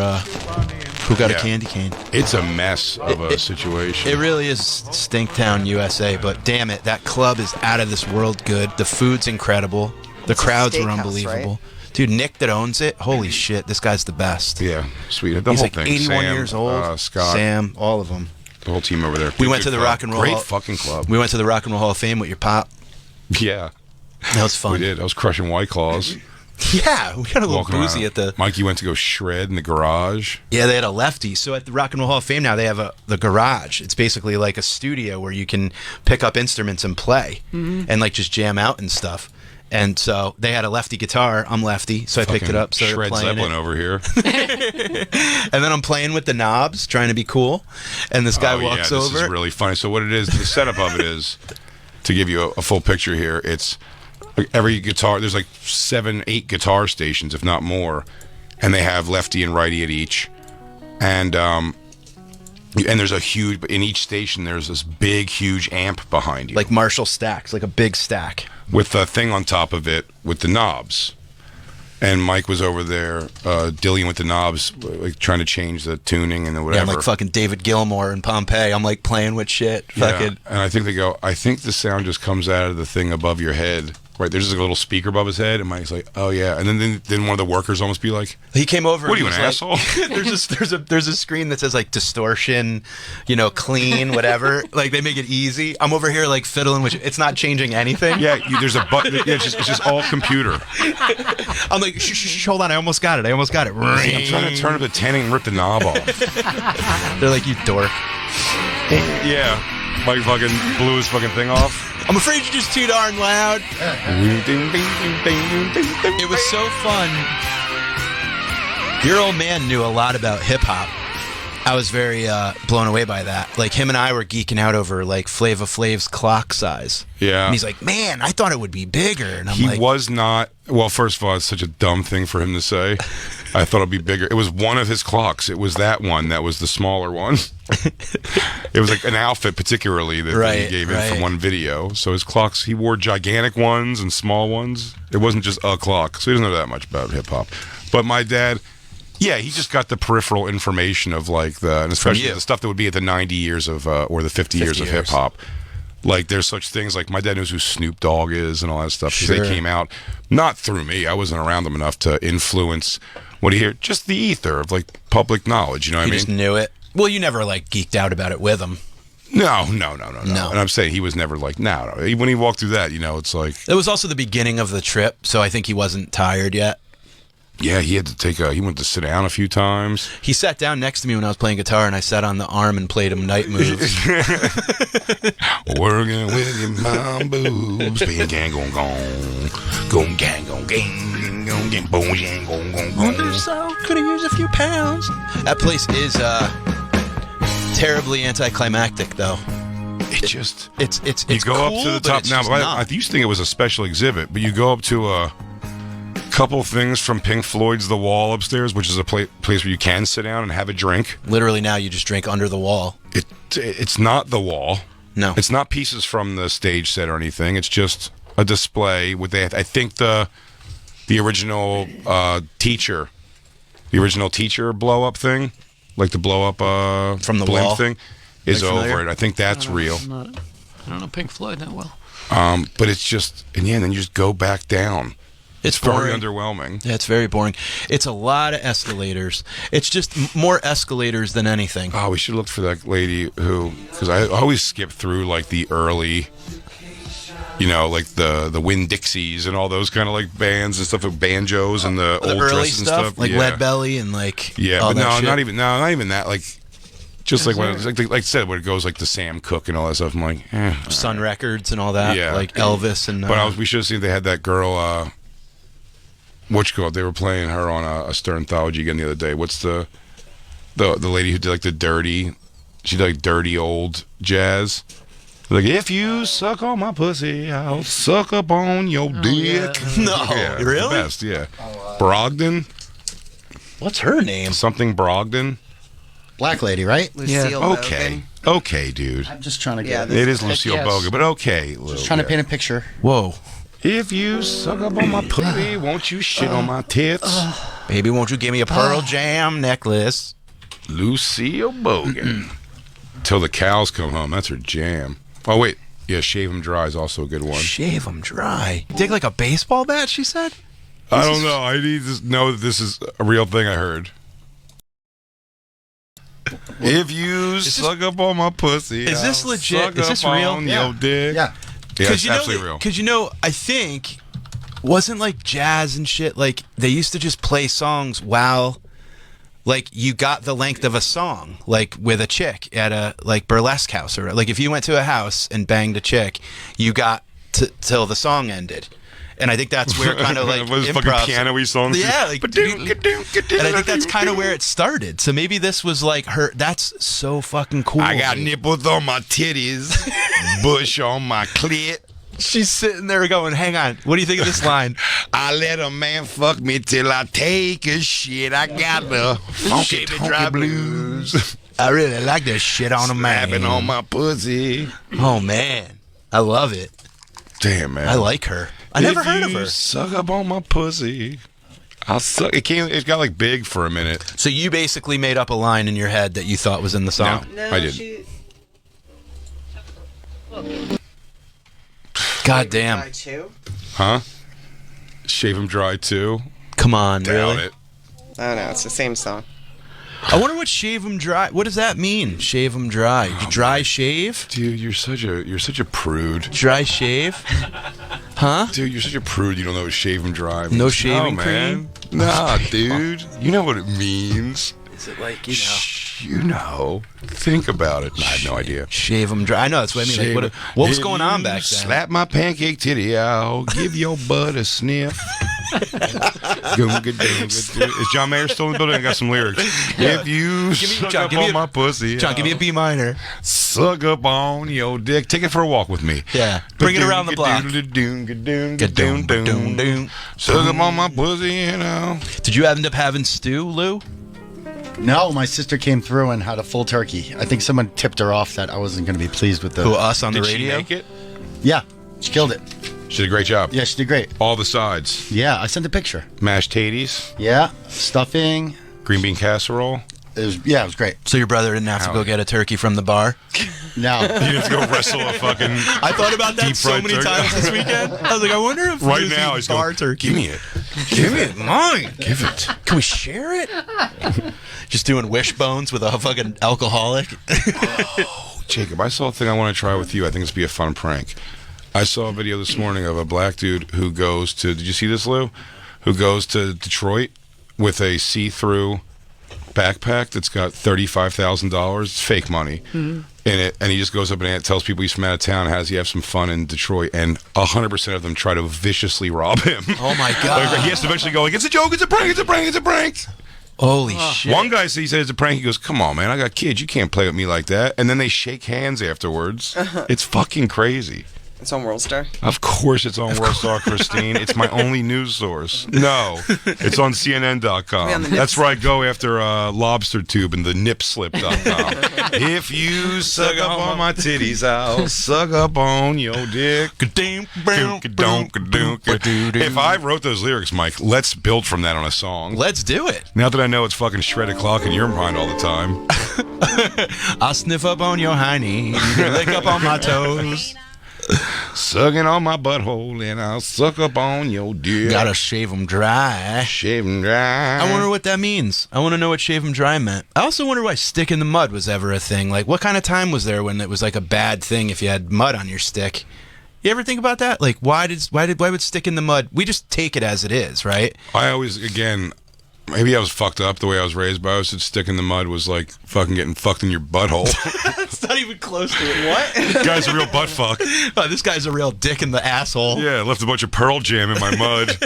who got a candy cane. It's a mess of a situation. It really is Stinktown, USA. But damn it, that club is out of this world good. The food's incredible. The crowds were unbelievable. Right? Dude, Nick that owns it, holy shit, this guy's the best. Yeah, sweet. The He's whole like thing. 81 Sam, years old. Scott. Sam, all of them. The whole team over there. We went to the Rock and Roll Great fucking club. We went to the Rock and Roll Hall of Fame with your pop. Yeah. That was fun. We did. I was crushing White Claws. Yeah, we got a little boozy at the... Mikey went to go shred in the garage. Yeah, they had a lefty. So at the Rock and Roll Hall of Fame now, they have the garage. It's basically like a studio where you can pick up instruments and play and like just jam out and stuff. And so they had a lefty guitar. I'm lefty, so I picked it up. Started Shred playing Zeppelin it. over here. And then I'm playing with the knobs, trying to be cool. And this guy walks over. This is really funny. So what it is, the setup of it is, to give you a full picture here, it's every guitar, there's like 7, 8 guitar stations, if not more. And they have lefty and righty at each. And there's a huge, in each station, there's this big, huge amp behind you. Like Marshall stacks, like a big stack. With a thing on top of it with the knobs. And Mike was over there dealing with the knobs, like trying to change the tuning and whatever. Yeah, I'm like fucking David Gilmour in Pompeii. I'm like playing with shit. Fucking. And I think I think the sound just comes out of the thing above your head. Right, there's just like a little speaker above his head, and Mike's like, "Oh yeah," and then one of the workers almost be like, he came over. What are you, an asshole? there's a screen that says like distortion, clean, whatever. Like they make it easy. I'm over here like fiddling, which it's not changing anything. Yeah, there's a button. Yeah, it's just all computer. I'm like, shh, hold on, I almost got it. I'm trying to turn up the 10 and rip the knob off. They're like, you dork. Yeah, Mike fucking blew his fucking thing off. I'm afraid you're just too darn loud. It was so fun. Your old man knew a lot about hip hop. I was very blown away by that. Like him and I were geeking out over like Flava Flav's clock size. Yeah. And he's like, "Man, I thought it would be bigger." And I'm like, he was not. Well, first of all, it's such a dumb thing for him to say. I thought it'd be bigger. It was one of his clocks. It was that one. That was the smaller one. It was like an outfit, particularly that he gave in for one video. So his clocks, he wore gigantic ones and small ones. It wasn't just a clock. So he doesn't know that much about hip hop. But my dad. Yeah, he just got the peripheral information of like and especially the stuff that would be at the 90 years of or the 50 years of hip hop. Like there's such things like my dad knows who Snoop Dogg is and all that stuff because they came out not through me. I wasn't around them enough to influence what do you hear? Just the ether of like public knowledge. You know what I mean? You just knew it. Well, you never like geeked out about it with him. No. And I'm saying he was never like no. When he walked through that, it's like it was also the beginning of the trip, so I think he wasn't tired yet. Yeah, he had to he went to sit down a few times. He sat down next to me when I was playing guitar, and I sat on the arm and played him night moves. Working with your mom boobs, being gang gong gong gang gong gang gong gang boom gang gong gong gong. So could have used a few pounds. That place is terribly anticlimactic, though. It's you go cool, up to the top now. I used to think it was a special exhibit, but you go up to a couple things from Pink Floyd's The Wall upstairs, which is a place where you can sit down and have a drink. Literally now you just drink under the wall. It's not the wall. No. It's not pieces from the stage set or anything. It's just a display with I think the original teacher blow up thing, like the blow up from the blimp wall thing is over it. I think that's real. I don't know Pink Floyd that well. But it's just then you just go back down. It's very boring. underwhelming. Yeah, it's very boring. It's a lot of escalators. It's just more escalators than anything. Oh, we should look for that lady who, because I always skip through like the early, like the Winn-Dixies and all those kind of like bands and stuff, with banjos and the old early dresses and stuff, like Lead Belly and like but that shit. not even that. Like just like when like I said, when it goes like to Sam Cooke and all that stuff, I'm like, Sun Records and all that, like Elvis and. But we should have seen if they had that girl. They were playing her on a Stern Thology again the other day. What's the lady who did like the dirty? She did like dirty old jazz. Like, if you suck on my pussy, I'll suck up on your dick. Yeah. No, really? The best, yeah. Brogdon. What's her name? Something Brogdon. Black lady, right? Lucille Okay. Bogan. Okay, dude. I'm just trying to get it is Lucille Bogan, but okay. Just trying to paint a picture. Whoa. If you suck up on my pussy, won't you shit on my tits? Baby, won't you give me a Pearl Jam necklace? Lucille Bogan. Till the cows come home. That's her jam. Oh, wait. Yeah, Shave 'em Dry is also a good one. Shave 'em dry. Dig like a baseball bat, she said? I don't know. I need to know that this is a real thing I heard. If you suck up on my pussy, is this I'll legit? suck Is this up real? on your dick. Yeah. Yeah, it's absolutely real. Because I think wasn't like jazz and shit. Like they used to just play songs while, like you got the length of a song, like with a chick at a like burlesque house, or like if you went to a house and banged a chick, you got till the song ended. And I think that's where kind of like was fucking piano-y songs. Yeah, like, and I think that's kind of where it started. So maybe this was like her. That's so fucking cool. I got nipples on my titties, bush on my clit. She's sitting there going, hang on, what do you think of this line? I let a man fuck me till I take a shit. I got the funky dry blues. I really like that shit on a man. Slapping on my pussy. Oh, man. I love it. Damn, man. I like her. I never heard of her. Suck up on my pussy. I'll suck. It got like big for a minute. So you basically made up a line in your head that you thought was in the song? No, I didn't. God damn. Huh? Shave 'em Dry too? Come on, Doubt really? it. Oh no, it's the same song. I wonder what shave 'em dry. What does that mean? Shave 'em dry. Dry shave? Dude, you're such a prude. Dry shave? Huh? Dude, you're such a prude. You don't know what shave 'em dry means. No shaving man. Nah, dude. You know what it means. Is it like, You know. Think about it. I have no idea. Shave 'em dry. I know, that's what I mean. Like, what was going on back then? Slap my pancake titty out. Give your butt a sniff. Is John Mayer still in the building? I got some lyrics. Yeah. If you suck up on my pussy, John, give me a B minor. Suck up on your dick. Take it for a walk with me. Yeah. Bring it around the block. Suck up on my pussy, you know. Did you end up having stew, Lou? No, my sister came through and had a full turkey. I think someone tipped her off that I wasn't going to be pleased with the... Who, us on the Did radio? she make it? Yeah, she killed it. She did a great job. Yeah, she did great. All the sides. Yeah, I sent a picture. Mashed taties. Yeah, stuffing. Green bean casserole. It was great. So your brother didn't have to go get a turkey from the bar? No. You didn't have to go wrestle a fucking I thought about that so many times this weekend. I was like, I wonder if right now he's bar going, turkey. Give me it. Give it. Mine. Give it. Can we share it? Just doing wishbones with a fucking alcoholic. Oh, Jacob, I saw a thing I want to try with you. I think it's be a fun prank. I saw a video this morning of a black dude who goes to, did you see this, Lou? Who goes to Detroit with a see-through backpack that's got $35,000. It's fake money in it, and he just goes up and tells people he's from out of town. How does he have some fun in Detroit? And 100% of them try to viciously rob him. Oh my god! Like, he has to eventually go like, "It's a joke! It's a prank! It's a prank! It's a prank!" Holy shit! One guy said he said it's a prank. He goes, "Come on, man! I got kids. You can't play with me like that." And then they shake hands afterwards. It's fucking crazy. It's on Worldstar. Of course it's on Worldstar, Christine. It's my only news source. No, it's on CNN.com. That's where I go after Lobster Tube and the nipslip.com. If you suck up on my titties, I'll suck up on your dick. If I wrote those lyrics, Mike, let's build from that on a song. Let's do it. Now that I know it's fucking shredded clock in your mind all the time. I'll sniff up on your hiney. You can lick up on my toes. Sucking on my butthole and I'll suck up on your dick. Gotta shave them dry. Shave them dry. I wonder what that means. I want to know what shave them dry meant. I also wonder why stick in the mud was ever a thing. Like, what kind of time was there when it was like a bad thing if you had mud on your stick? You ever think about that? Like, why would stick in the mud? We just take it as it is, right? I always, again, maybe I was fucked up the way I was raised, but I always said stick in the mud was like fucking getting fucked in your butthole. It's not even close to it. What? This guy's a real butt fuck. Oh, this guy's a real dick in the asshole. Yeah, I left a bunch of Pearl Jam in my mud.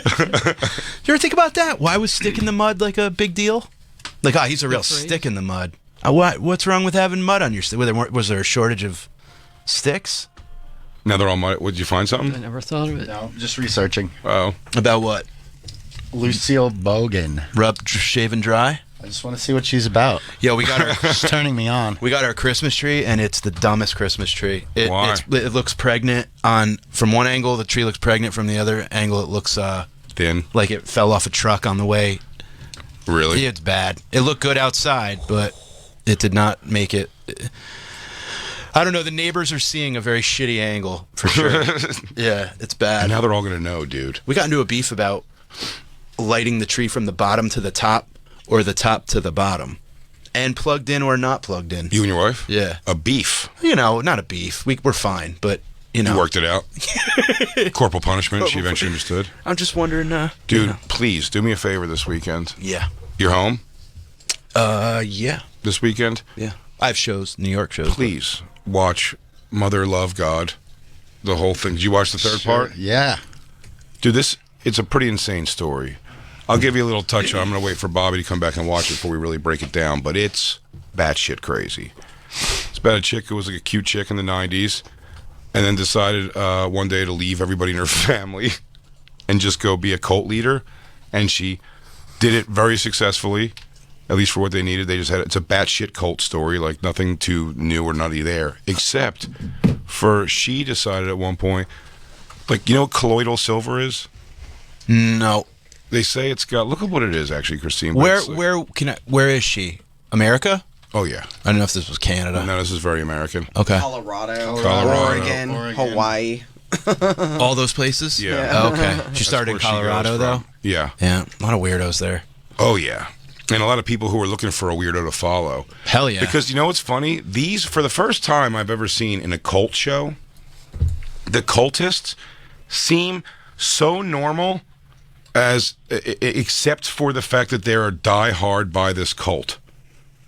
You ever think about that? Why was stick in the mud like a big deal? Like, he's a real stick in the mud. What's wrong with having mud on your stick? Was there a shortage of sticks? Now they're all mud. Did you find something? I never thought of it. No, just researching. Oh. About what? Lucille Bogan. Shave and dry? I just want to see what she's about. Yeah, we got her. She's turning me on. We got our Christmas tree, and it's the dumbest Christmas tree. Why? It looks pregnant from one angle. The tree looks pregnant. From the other angle, it looks thin, like it fell off a truck on the way. Really? Yeah, it's bad. It looked good outside, but it did not make it. I don't know. The neighbors are seeing a very shitty angle for sure. Yeah, it's bad. And now they're all gonna know, dude. We got into a beef about lighting the tree from the bottom to the top or the top to the bottom, and plugged in or not plugged in. You and your wife? Yeah. A beef. Not a beef. We're fine, but you worked it out. Corporal punishment. She eventually understood. I'm just wondering, dude. Please do me a favor this weekend. Yeah. You're home? Yeah. This weekend? Yeah. I have shows, New York shows. Please watch Mother Love God. The whole thing. Did you watch the third part? Yeah. Dude, it's a pretty insane story. I'll give you a little touch on. I'm going to wait for Bobby to come back and watch it before we really break it down, but it's batshit crazy. It's about a chick who was like a cute chick in the 90s and then decided one day to leave everybody in her family and just go be a cult leader, and she did it very successfully, at least for what they needed. They just had it's a batshit cult story, like nothing too new or nutty there, except for she decided at one point, like, you know what colloidal silver is? No. They say it's got. Look at what it is, actually, Christine. Where is she? America? Oh yeah. I don't know if this was Canada. No, this is very American. Okay. Colorado. Oregon. Hawaii. All those places? Yeah. Okay. She started in Colorado, though? Yeah. Yeah. A lot of weirdos there. Oh yeah. And a lot of people who are looking for a weirdo to follow. Hell yeah. Because you know what's funny? These, for the first time I've ever seen in a cult show, the cultists seem so normal, except for the fact that they are die hard by this cult.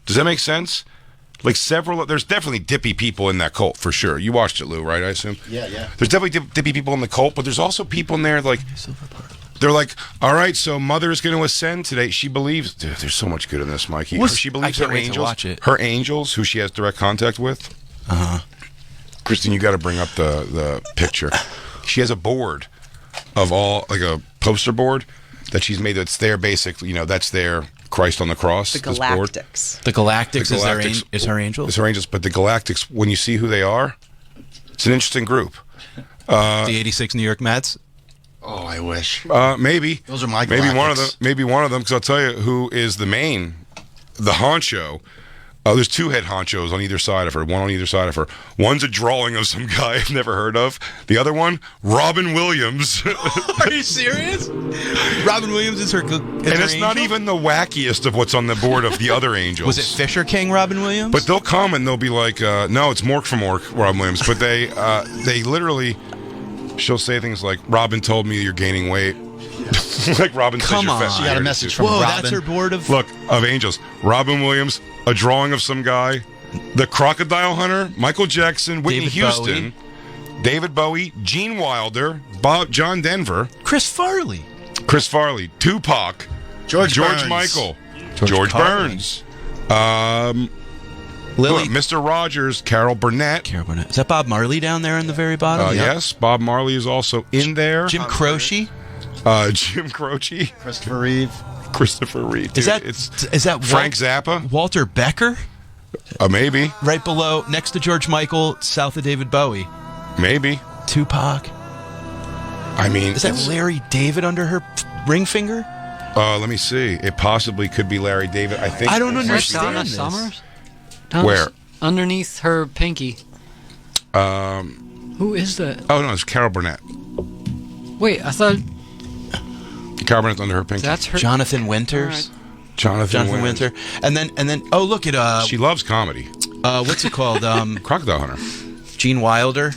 Does that make sense? Like there's definitely dippy people in that cult for sure. You watched it, Lou, right? I assume. Yeah. There's definitely dippy people in the cult, but there's also people in there like they're like, all right, so Mother's going to ascend today. She believes. Dude, there's so much good in this, Mikey. She believes her angels. Her angels, who she has direct contact with. Christine, you got to bring up the picture. She has a board of like a poster board that she's made. That's their basic. That's their Christ on the cross. The Galactics. The Galactics is her angels? It's her angels, but the Galactics, when you see who they are, it's an interesting group. The 86 New York Mets? Oh, I wish. Maybe. Those are my Galactics. Maybe one of them, because I'll tell you who is the honcho. There's two head honchos on either side of her, one on either side of her. One's a drawing of some guy I've never heard of. The other one, Robin Williams. Are you serious? Robin Williams is her and it's angel? Not even the wackiest of what's on the board of the other angels. Was it Fisher King Robin Williams? But they'll come and they'll be like, no, it's Mork from Mork, Robin Williams. But they literally, she'll say things like, Robin told me you're gaining weight. Like Robin says you're fat. She got a message from Whoa, Robin. That's her board of... Look, of angels. Robin Williams, a drawing of some guy, the Crocodile Hunter, Michael Jackson, Whitney Houston, David Bowie, Gene Wilder, John Denver, Chris Farley, Tupac, George Burns. Michael, George Burns, Lily, Mr. Rogers, Carol Burnett. Is that Bob Marley down there in the very bottom? Yes, Bob Marley is also in there. Jim Croce. Jim Croce. Christopher Reeve. Dude, is that Frank Zappa? Walter Becker? Maybe. Right below, next to George Michael, south of David Bowie. Maybe. Tupac. I mean, is that Larry David under her ring finger? Let me see. It possibly could be Larry David. I think. I don't understand Donna this. Summers? Where? Underneath her pinky. Who is that? Oh no, it's Carol Burnett. Wait, I thought Carol Burnett's under her pinky. that's her. Jonathan Winters. Right. Jonathan Winter. And then oh look at she loves comedy. What's it called? Crocodile Hunter. Gene Wilder.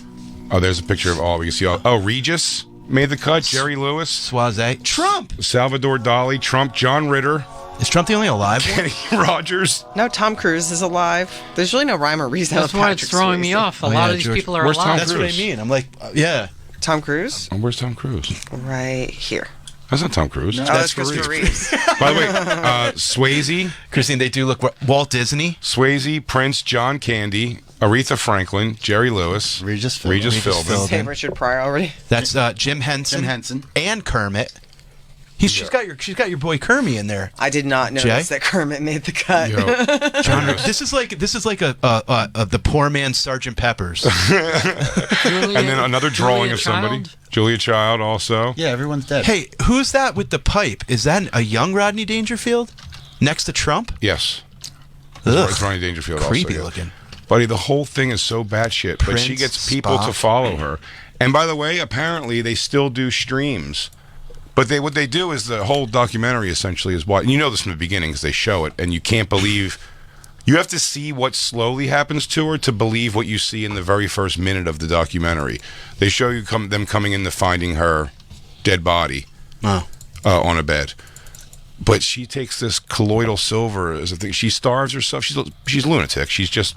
Oh, there's a picture of all. We can see all. Oh, Regis made the cut. Jerry Lewis. Suave. Trump. Salvador Dali. Trump. John Ritter. Is Trump the only alive one? Kenny Rogers. No, Tom Cruise is alive. There's really no rhyme or reason. That's why it's throwing me off. A lot of these people are Where's alive. Tom That's what I Cruise? mean. I'm like, yeah. Tom Cruise? Oh, where's Tom Cruise? Right here. That's not Tom Cruise. No, that's Christopher Reeves. By the way, Swayze. Christine, they do look Walt Disney. Swayze, Prince, John Candy, Aretha Franklin, Jerry Lewis, Regis Philbin. Say Richard Pryor already. That's Jim Henson. And Kermit. She's got your boy Kermit in there. I did not notice that Kermit made the cut. John, this is like the poor man's Sergeant Pepper's. And then another drawing of somebody. Julia Child also. Yeah, everyone's dead. Hey, who's that with the pipe? Is that a young Rodney Dangerfield next to Trump? Yes. Ugh. It's Ronnie Dangerfield. Creepy also, looking. Buddy, the whole thing is so batshit, but she gets people to follow her. And by the way, apparently they still do streams. But what they do is the whole documentary essentially is what, and you know this from the beginning because they show it, and you can't believe, you have to see what slowly happens to her to believe what you see in the very first minute of the documentary. They show you them coming in to finding her dead body on a bed. But she takes this colloidal silver as a thing. She starves herself. She's a lunatic. She's just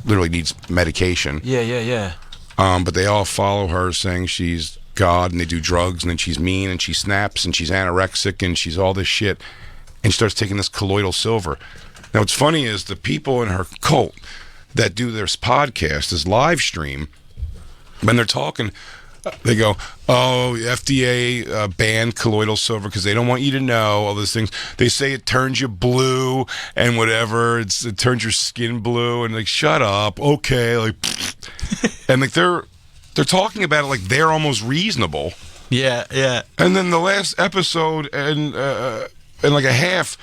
literally needs medication. Yeah. But they all follow her saying she's God, and they do drugs, and then she's mean, and she snaps, and she's anorexic, and she's all this shit, and she starts taking this colloidal silver. Now, what's funny is the people in her cult that do this podcast, this live stream, when they're talking, they go, oh, FDA banned colloidal silver because they don't want you to know all those things. They say it turns you blue and whatever. It turns your skin blue, and like, shut up, okay, like, and like they're talking about it like they're almost reasonable. Yeah. And then the last episode and like a half,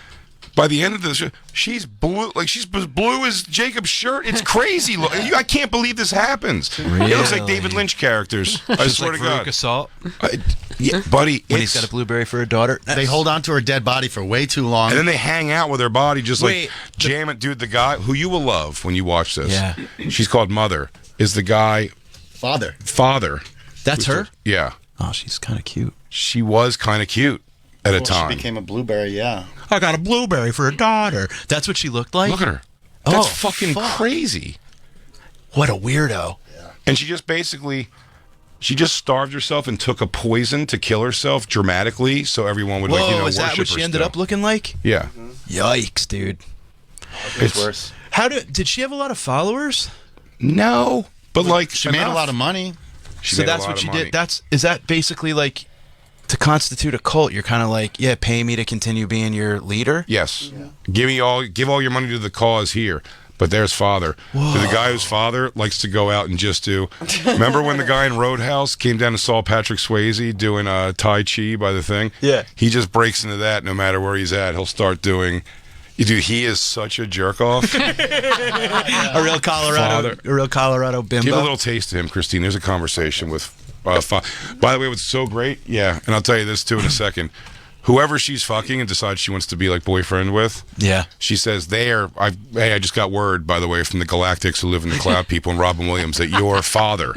by the end of this, she's blue. Like she's blue as Jacob's shirt. It's crazy. I can't believe this happens. Really? It looks like David Lynch characters. I swear like to God. Assault. Yeah, buddy. When he's got a blueberry for a daughter. They hold on to her dead body for way too long. And then they hang out with her body, just like jam it. Dude, the guy who you will love when you watch this. Yeah. She's called Mother. Is the guy. Father. That's her? Yeah. Oh, she's kind of cute. She was kind of cute at a time. She became a blueberry, yeah. I got a blueberry for a daughter. That's what she looked like? Look at her. That's fucking crazy. What a weirdo. Yeah. And she just basically, she just starved herself and took a poison to kill herself dramatically so everyone would is worship that what she ended up looking like? Yeah. Yikes, dude. It's worse. Did she have a lot of followers? No. But like she made a lot of money. So that's what she did. Is that basically like to constitute a cult? You're kind of like, yeah, pay me to continue being your leader. Yes. Yeah. Give all your money to the cause here. But there's father. The guy whose father likes to go out and just do. Remember when the guy in Roadhouse came down and saw Patrick Swayze doing Tai Chi by the thing? Yeah. He just breaks into that no matter where he's at. He'll start doing. Dude, he is such a jerk off. A real Colorado bimbo. Give a little taste to him, Christine. There's a conversation with. By the way, what's so great? Yeah, and I'll tell you this too in a second. Whoever she's fucking and decides she wants to be like boyfriend with, she says hey, I just got word, by the way, from the Galactics who live in the cloud people and Robin Williams that your father,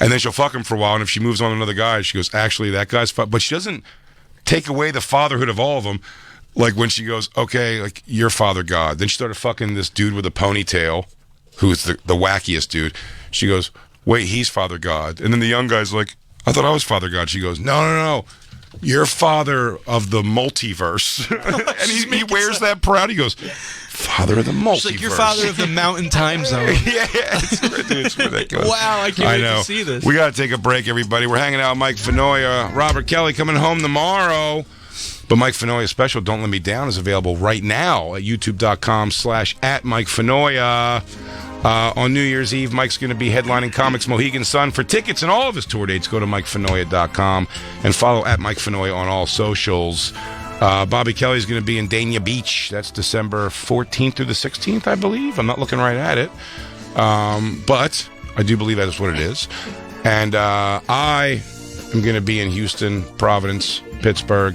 and then she'll fuck him for a while, and if she moves on to another guy, she goes, actually, that guy's but she doesn't take away the fatherhood of all of them. Like when she goes, okay, like your father God. Then she started fucking this dude with a ponytail, who's the wackiest dude. She goes, wait, he's Father God. And then the young guy's like, I thought I was Father God. She goes, no. You're father of the multiverse. And he wears that proud. He goes, father of the multiverse. She's like, you're father of the mountain time zone. It's ridiculous. Wow, I can't wait to see this. We got to take a break, everybody. We're hanging out with Mike Fenoya. Robert Kelly coming home tomorrow. But Mike Fenoya's special, Don't Let Me Down, is available right now at youtube.com/@MikeFenoya. On New Year's Eve, Mike's going to be headlining Comics Mohegan Sun. For tickets and all of his tour dates, go to MikeFenoya.com and follow @MikeFenoya on all socials. Bobby Kelly's going to be in Dania Beach. That's December 14th through the 16th, I believe. I'm not looking right at it. But I do believe that is what it is. And I am going to be in Houston, Providence, Pittsburgh.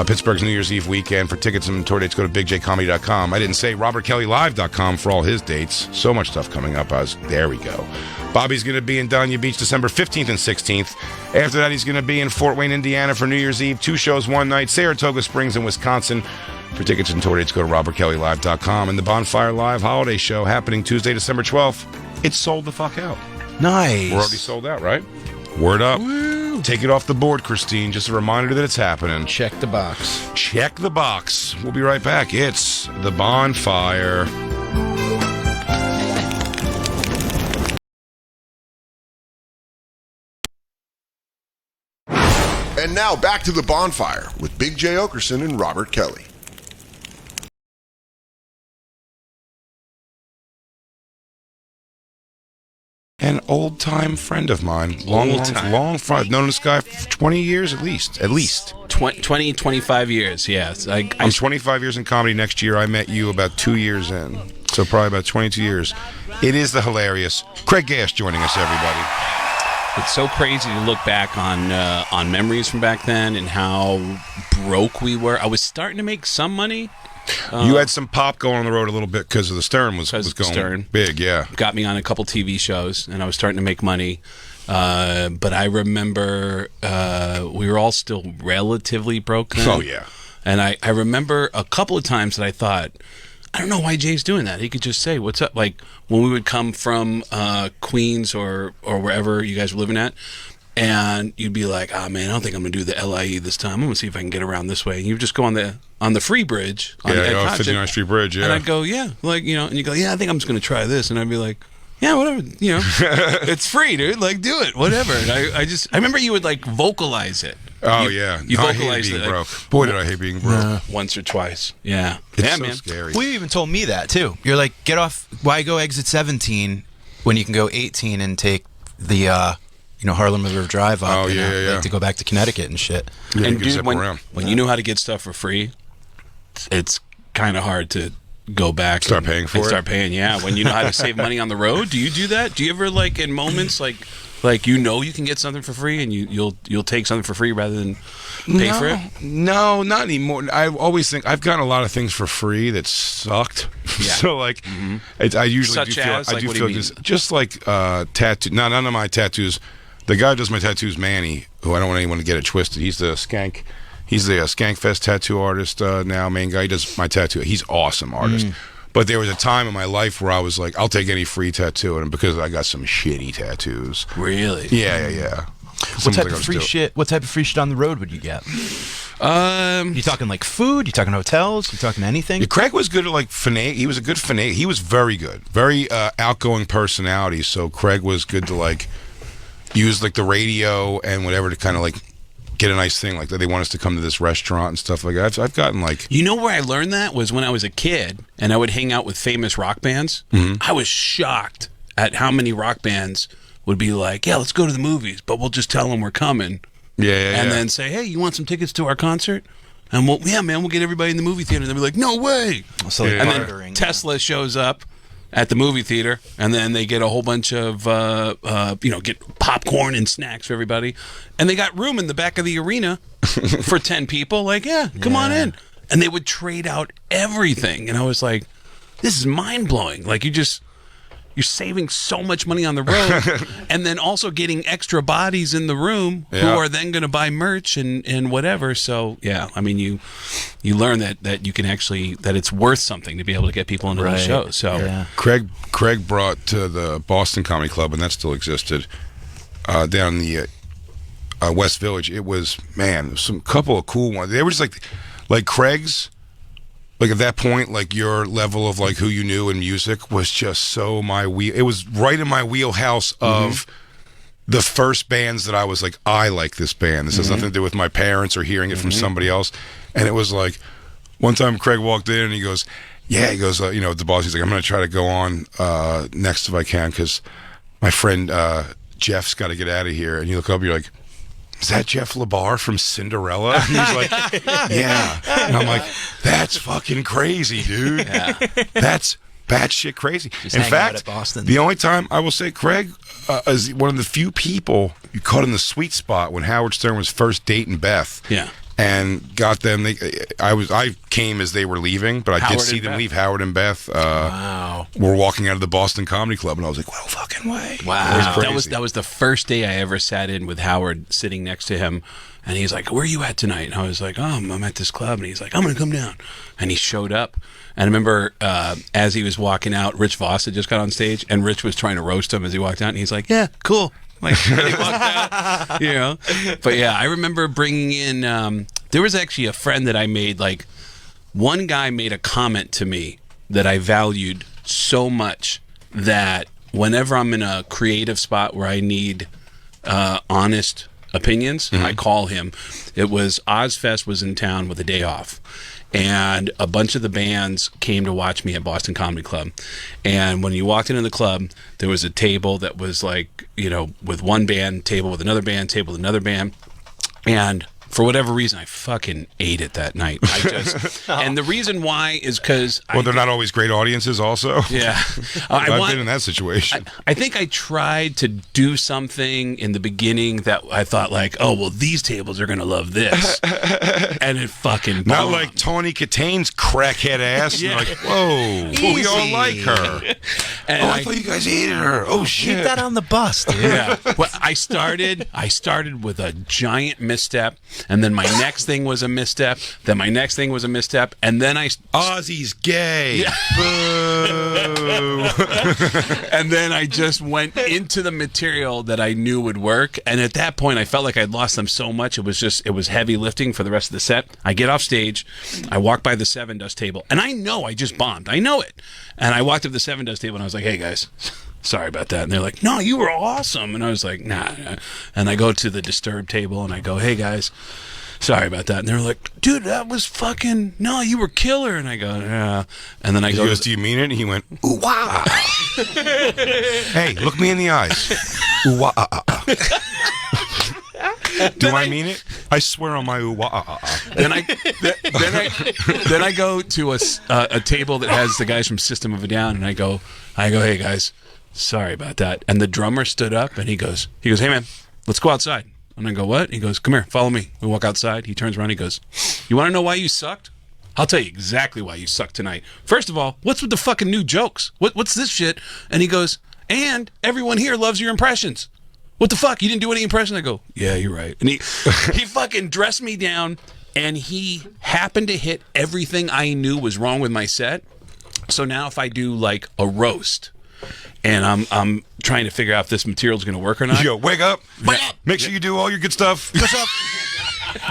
Pittsburgh's New Year's Eve weekend. For tickets and tour dates, go to bigjcomedy.com. I didn't say robertkellylive.com for all his dates. So much stuff coming up. There we go. Bobby's going to be in Dania Beach December 15th and 16th. After that, he's going to be in Fort Wayne, Indiana for New Year's Eve. 2 shows, 1 night. Saratoga Springs in Wisconsin. For tickets and tour dates, go to robertkellylive.com. And the Bonfire Live Holiday Show happening Tuesday, December 12th. It's sold the fuck out. Nice. We're already sold out, right? Word up. Woo. Take it off the board, Christine. Just a reminder that it's happening. Check the box. Check the box. We'll be right back. It's the Bonfire. And now back to the Bonfire with Big J. Oakerson and Robert Kelly. An old-time friend of mine. Long friend. I've known this guy for 20 years at least. 20, 25 years, yes. I'm 25 years in comedy next year. I met you about 2 years in. So probably about 22 years. It is the hilarious Craig Gass joining us, everybody. It's so crazy to look back on memories from back then and how broke we were. I was starting to make some money. You had some pop going on the road a little bit because of the Stern was going big, yeah. Got me on a couple TV shows, and I was starting to make money. But I remember we were all still relatively broke then. Oh, yeah. And I remember a couple of times that I thought, I don't know why Jay's doing that. He could just say, what's up? Like, when we would come from Queens or wherever you guys were living at, and you'd be like, oh, man, I don't think I'm going to do the LIE this time. I'm going to see if I can get around this way. And you would just go on the free bridge. On 59th Street Bridge, yeah. And I'd go, yeah. Like, you know, and you go, yeah, I think I'm just going to try this. And I'd be like, yeah, whatever, you know. It's free, dude. Like, do it, whatever. And I remember you would, like, vocalize it. Oh, yeah. You vocalized it. Broke. Boy, did I hate being broke. Once or twice. Yeah. It's so man. scary. Well, you even told me that, too. You're like, get off, why go exit 17 when you can go 18 and take the, Harlem River Drive up like, to go back to Connecticut and shit. Yeah, and dude, when you know how to get stuff for free, it's kind of hard to go back start paying for it. Start paying, yeah. When you know how to save money on the road, do you do that? Do you ever like in moments like you can get something for free and you'll take something for free rather than pay for it? No, not anymore. I always think I've gotten a lot of things for free that sucked. Yeah. So like, I usually Such as, I do feel just like tattoo. No, none of my tattoos. The guy who does my tattoos, Manny, who I don't want anyone to get it twisted. He's the Skank. He's the Skankfest tattoo artist now, main guy. He does my tattoo. He's awesome artist. But there was a time in my life where I was like, I'll take any free tattoo, and because I got some shitty tattoos. Really? Yeah. What type of free shit? What type of free shit on the road would you get? You talking like food? You talking hotels? You talking anything? Yeah, Craig was good at like finesse. He was a good finesse. He was very good, very outgoing personality. So Craig was good to like use like the radio and whatever to kind of like get a nice thing, like that they want us to come to this restaurant and stuff like that. I've gotten like... You know where I learned that was when I was a kid and I would hang out with famous rock bands. I was shocked at how many rock bands would be like, yeah, let's go to the movies, but we'll just tell them we're coming. And then say, hey, you want some tickets to our concert? And we'll get everybody in the movie theater. And they'll be like, no way. So and then Tesla shows up at the movie theater, and then they get a whole bunch of, get popcorn and snacks for everybody. And they got room in the back of the arena for 10 people. Like, come on in. And they would trade out everything. And I was like, this is mind-blowing. Like, you're saving so much money on the road and then also getting extra bodies in the room who are then going to buy merch and whatever. So, I mean, you learn that you can actually, that it's worth something to be able to get people into the show. So Craig brought to the Boston Comedy Club, and that still existed, down in the West Village. It was, man, some couple of cool ones. They were just like Craig's. Like at that point, like your level of like who you knew in music was just so it was right in my wheelhouse of the first bands that I was like, I like this band. This has nothing to do with my parents or hearing it from somebody else. And it was like, one time Craig walked in and he goes, the boss, he's like, I'm going to try to go on next if I can because my friend Jeff's got to get out of here. And you look up, you're like, is that Jeff LaBar from Cinderella? And he's like, yeah. And I'm like, that's fucking crazy, dude. That's batshit crazy. Just In hanging out fact, at Boston. the only time I will say Craig is one of the few people you caught in the sweet spot when Howard Stern was first dating Beth. Yeah. And got them. I came as they were leaving, but I did see them leave. Howard and Beth. Wow. Were walking out of the Boston Comedy Club, and I was like, "No fucking way!" Wow. That was the first day I ever sat in with Howard, sitting next to him, and he's like, "Where are you at tonight?" And I was like, "Oh, I'm at this club." And he's like, "I'm gonna come down," and he showed up. And I remember as he was walking out, Rich Voss had just got on stage, and Rich was trying to roast him as he walked out, and he's like, "Yeah, cool." Like, he walked out, you know. But yeah, I remember bringing in. There was actually a friend that I made. Like, one guy made a comment to me that I valued so much that whenever I'm in a creative spot where I need honest opinions, I call him. It was Ozfest was in town with a day off. And a bunch of the bands came to watch me at Boston Comedy Club. And when you walked into the club, there was a table that was like, you know, with one band, table with another band, table with another band. And for whatever reason, I fucking ate it that night. I just, and the reason why is because they're not always great audiences. Also, yeah, I've been in that situation. I think I tried to do something in the beginning that I thought like, oh well, these tables are gonna love this, and it fucking bombed. Not like Tawny Katane's crackhead ass. Yeah. Like, whoa, well, we all like her. And I thought you guys hated her. Oh shit, keep that on the bus, dude. Yeah. Well, I started with a giant misstep. And then my next thing was a misstep. Then my next thing was a misstep. And then Ozzy's gay. Yeah. Boo. And then I just went into the material that I knew would work. And at that point, I felt like I'd lost them so much. It was heavy lifting for the rest of the set. I get off stage. I walk by the Seven Dust table. And I know I just bombed. I know it. And I walked up to the Seven Dust table and I was like, hey, guys. Sorry about that. And they're like, no, you were awesome. And I was like, nah. And I go to the Disturbed table and I go, hey, guys, sorry about that. And they're like, dude, that was fucking, no, you were killer. And I go, yeah. And then I go, do you mean it? And he went, ooh, wah. Hey, look me in the eyes. Ooh, wah, Do I mean it? I swear on my ooh, wah, Then I go to a table that has the guys from System of a Down, and I go, hey, guys, sorry about that. And the drummer stood up and he goes, hey man, let's go outside. And I go, what? He goes, come here, follow me. We walk outside. He turns around. He goes, you want to know why you sucked? I'll tell you exactly why you sucked tonight. First of all, what's with the fucking new jokes? What's this shit? And he goes, and everyone here loves your impressions. What the fuck? You didn't do any impressions? I go, yeah, you're right. And he fucking dressed me down, and he happened to hit everything I knew was wrong with my set. So now if I do like a roast, and I'm trying to figure out if this material's going to work or not. Yo, wake up. Make sure you do all your good stuff. Good stuff.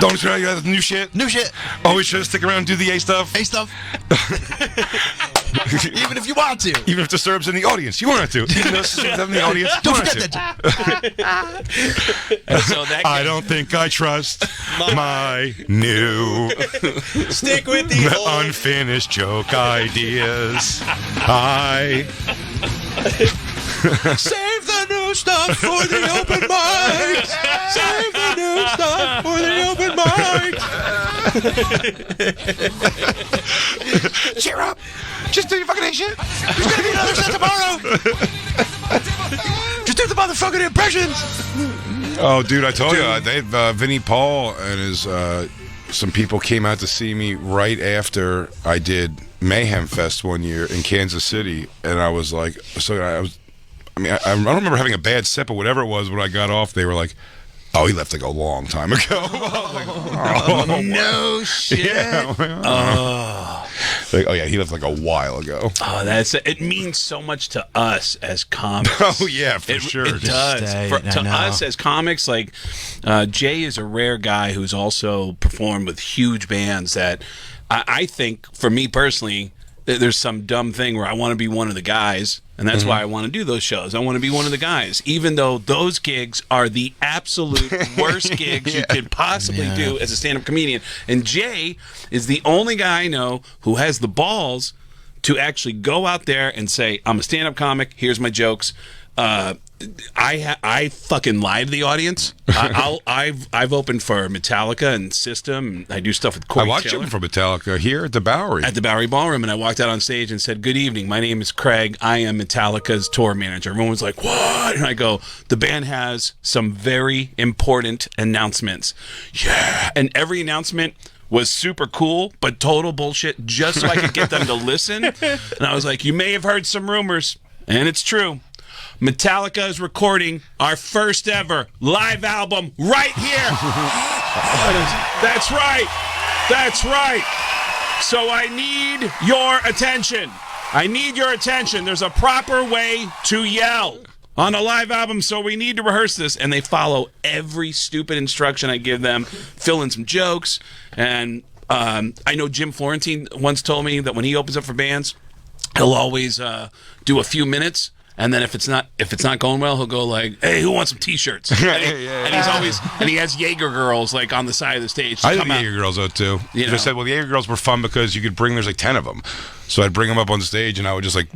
Don't try you have new shit. New shit. Always try to stick around and do the A stuff. A stuff. Even if you want to. Even if Disturbed's in the audience. You want to. Even though Disturbed's in the audience. Don't forget that. So that I don't think I trust my new stick with the old unfinished joke ideas. Save the new stuff for the open mic. Save the new stuff for the open mic. Cheer up. Just do your fucking shit. There's gonna be another set tomorrow. Just do the motherfucking impressions. Oh, dude, I told you, Vinnie Paul and his some people came out to see me right after I did Mayhem Fest one year in Kansas City, and I was like, I don't remember having a bad set, but whatever it was, when I got off, they were like, oh, he left like a long time ago. Oh, no shit. Yeah. Like, oh yeah, he left like a while ago. Oh, it means so much to us as comics. Oh yeah, for sure. It does. To us as comics, like Jay is a rare guy who's also performed with huge bands that I think, for me personally, there's some dumb thing where I want to be one of the guys, and that's why I want to do those shows. I want to be one of the guys, even though those gigs are the absolute worst gigs you could possibly do as a stand-up comedian. And Jay is the only guy I know who has the balls to actually go out there and say, I'm a stand-up comic, here's my jokes. I fucking lie to the audience. I've opened for Metallica and System. I do stuff with Corey I watched Taylor. him for Metallica here at the Bowery. At the Bowery Ballroom, and I walked out on stage and said, "Good evening. My name is Craig. I am Metallica's tour manager." Everyone was like, "What?" And I go, "The band has some very important announcements." Yeah, and every announcement was super cool, but total bullshit, just so I could get them to listen. And I was like, "You may have heard some rumors, and it's true. Metallica is recording our first ever live album right here." That's right. That's right. So I need your attention. I need your attention. There's a proper way to yell on a live album, so we need to rehearse this. And they follow every stupid instruction I give them, fill in some jokes. And I know Jim Florentine once told me that when he opens up for bands, he'll always do a few minutes. And then if it's not going well, he'll go like, "Hey, who wants some T-shirts?" And he's always, and he has Jaeger girls like on the side of the stage. I did Jaeger girls though too. I said, well, the Jaeger girls were fun because you could bring. There's like 10 of them, so I'd bring them up on stage and I would just like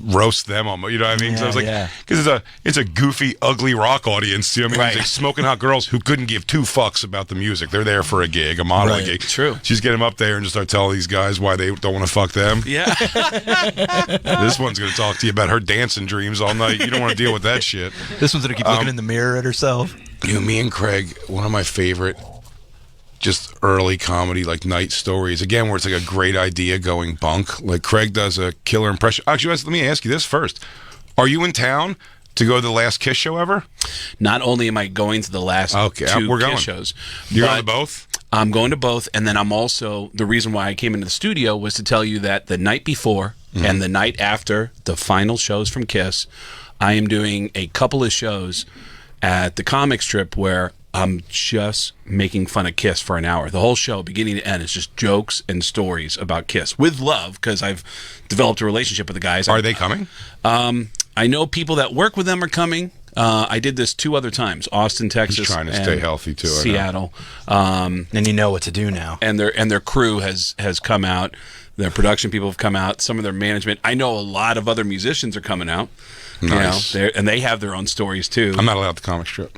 roast them almost. You know what I mean? Because I was like, because it's a goofy, ugly rock audience. You know what I mean? It's like smoking hot girls who couldn't give two fucks about the music. They're there for a gig, a modeling gig. True. Just get them up there and just start telling these guys why they don't want to fuck them. Yeah. This one's going to talk to you about her dancing dreams all night. You don't want to deal with that shit. This one's going to keep looking in the mirror at herself. Me and Craig, one of my favorite just early comedy, like night stories. Again, where it's like a great idea going bunk. Like Craig does a killer impression. Actually, let me ask you this first. Are you in town to go to the last Kiss show ever? Not only am I going to the last two Kiss shows. You're going to both? I'm going to both. And then I'm also, the reason why I came into the studio was to tell you that the night before and the night after the final shows from Kiss, I am doing a couple of shows at the comic strip where I'm just making fun of Kiss for an hour. The whole show, beginning to end, is just jokes and stories about Kiss with love, because I've developed a relationship with the guys. Are they coming? I know people that work with them are coming. I did this 2 other times: Austin, Texas. He's trying to stay healthy too. Seattle. And you know what to do now. And their crew has come out. Their production people have come out. Some of their management. I know a lot of other musicians are coming out. Nice. You know, and they have their own stories too. I'm not allowed the comic strip.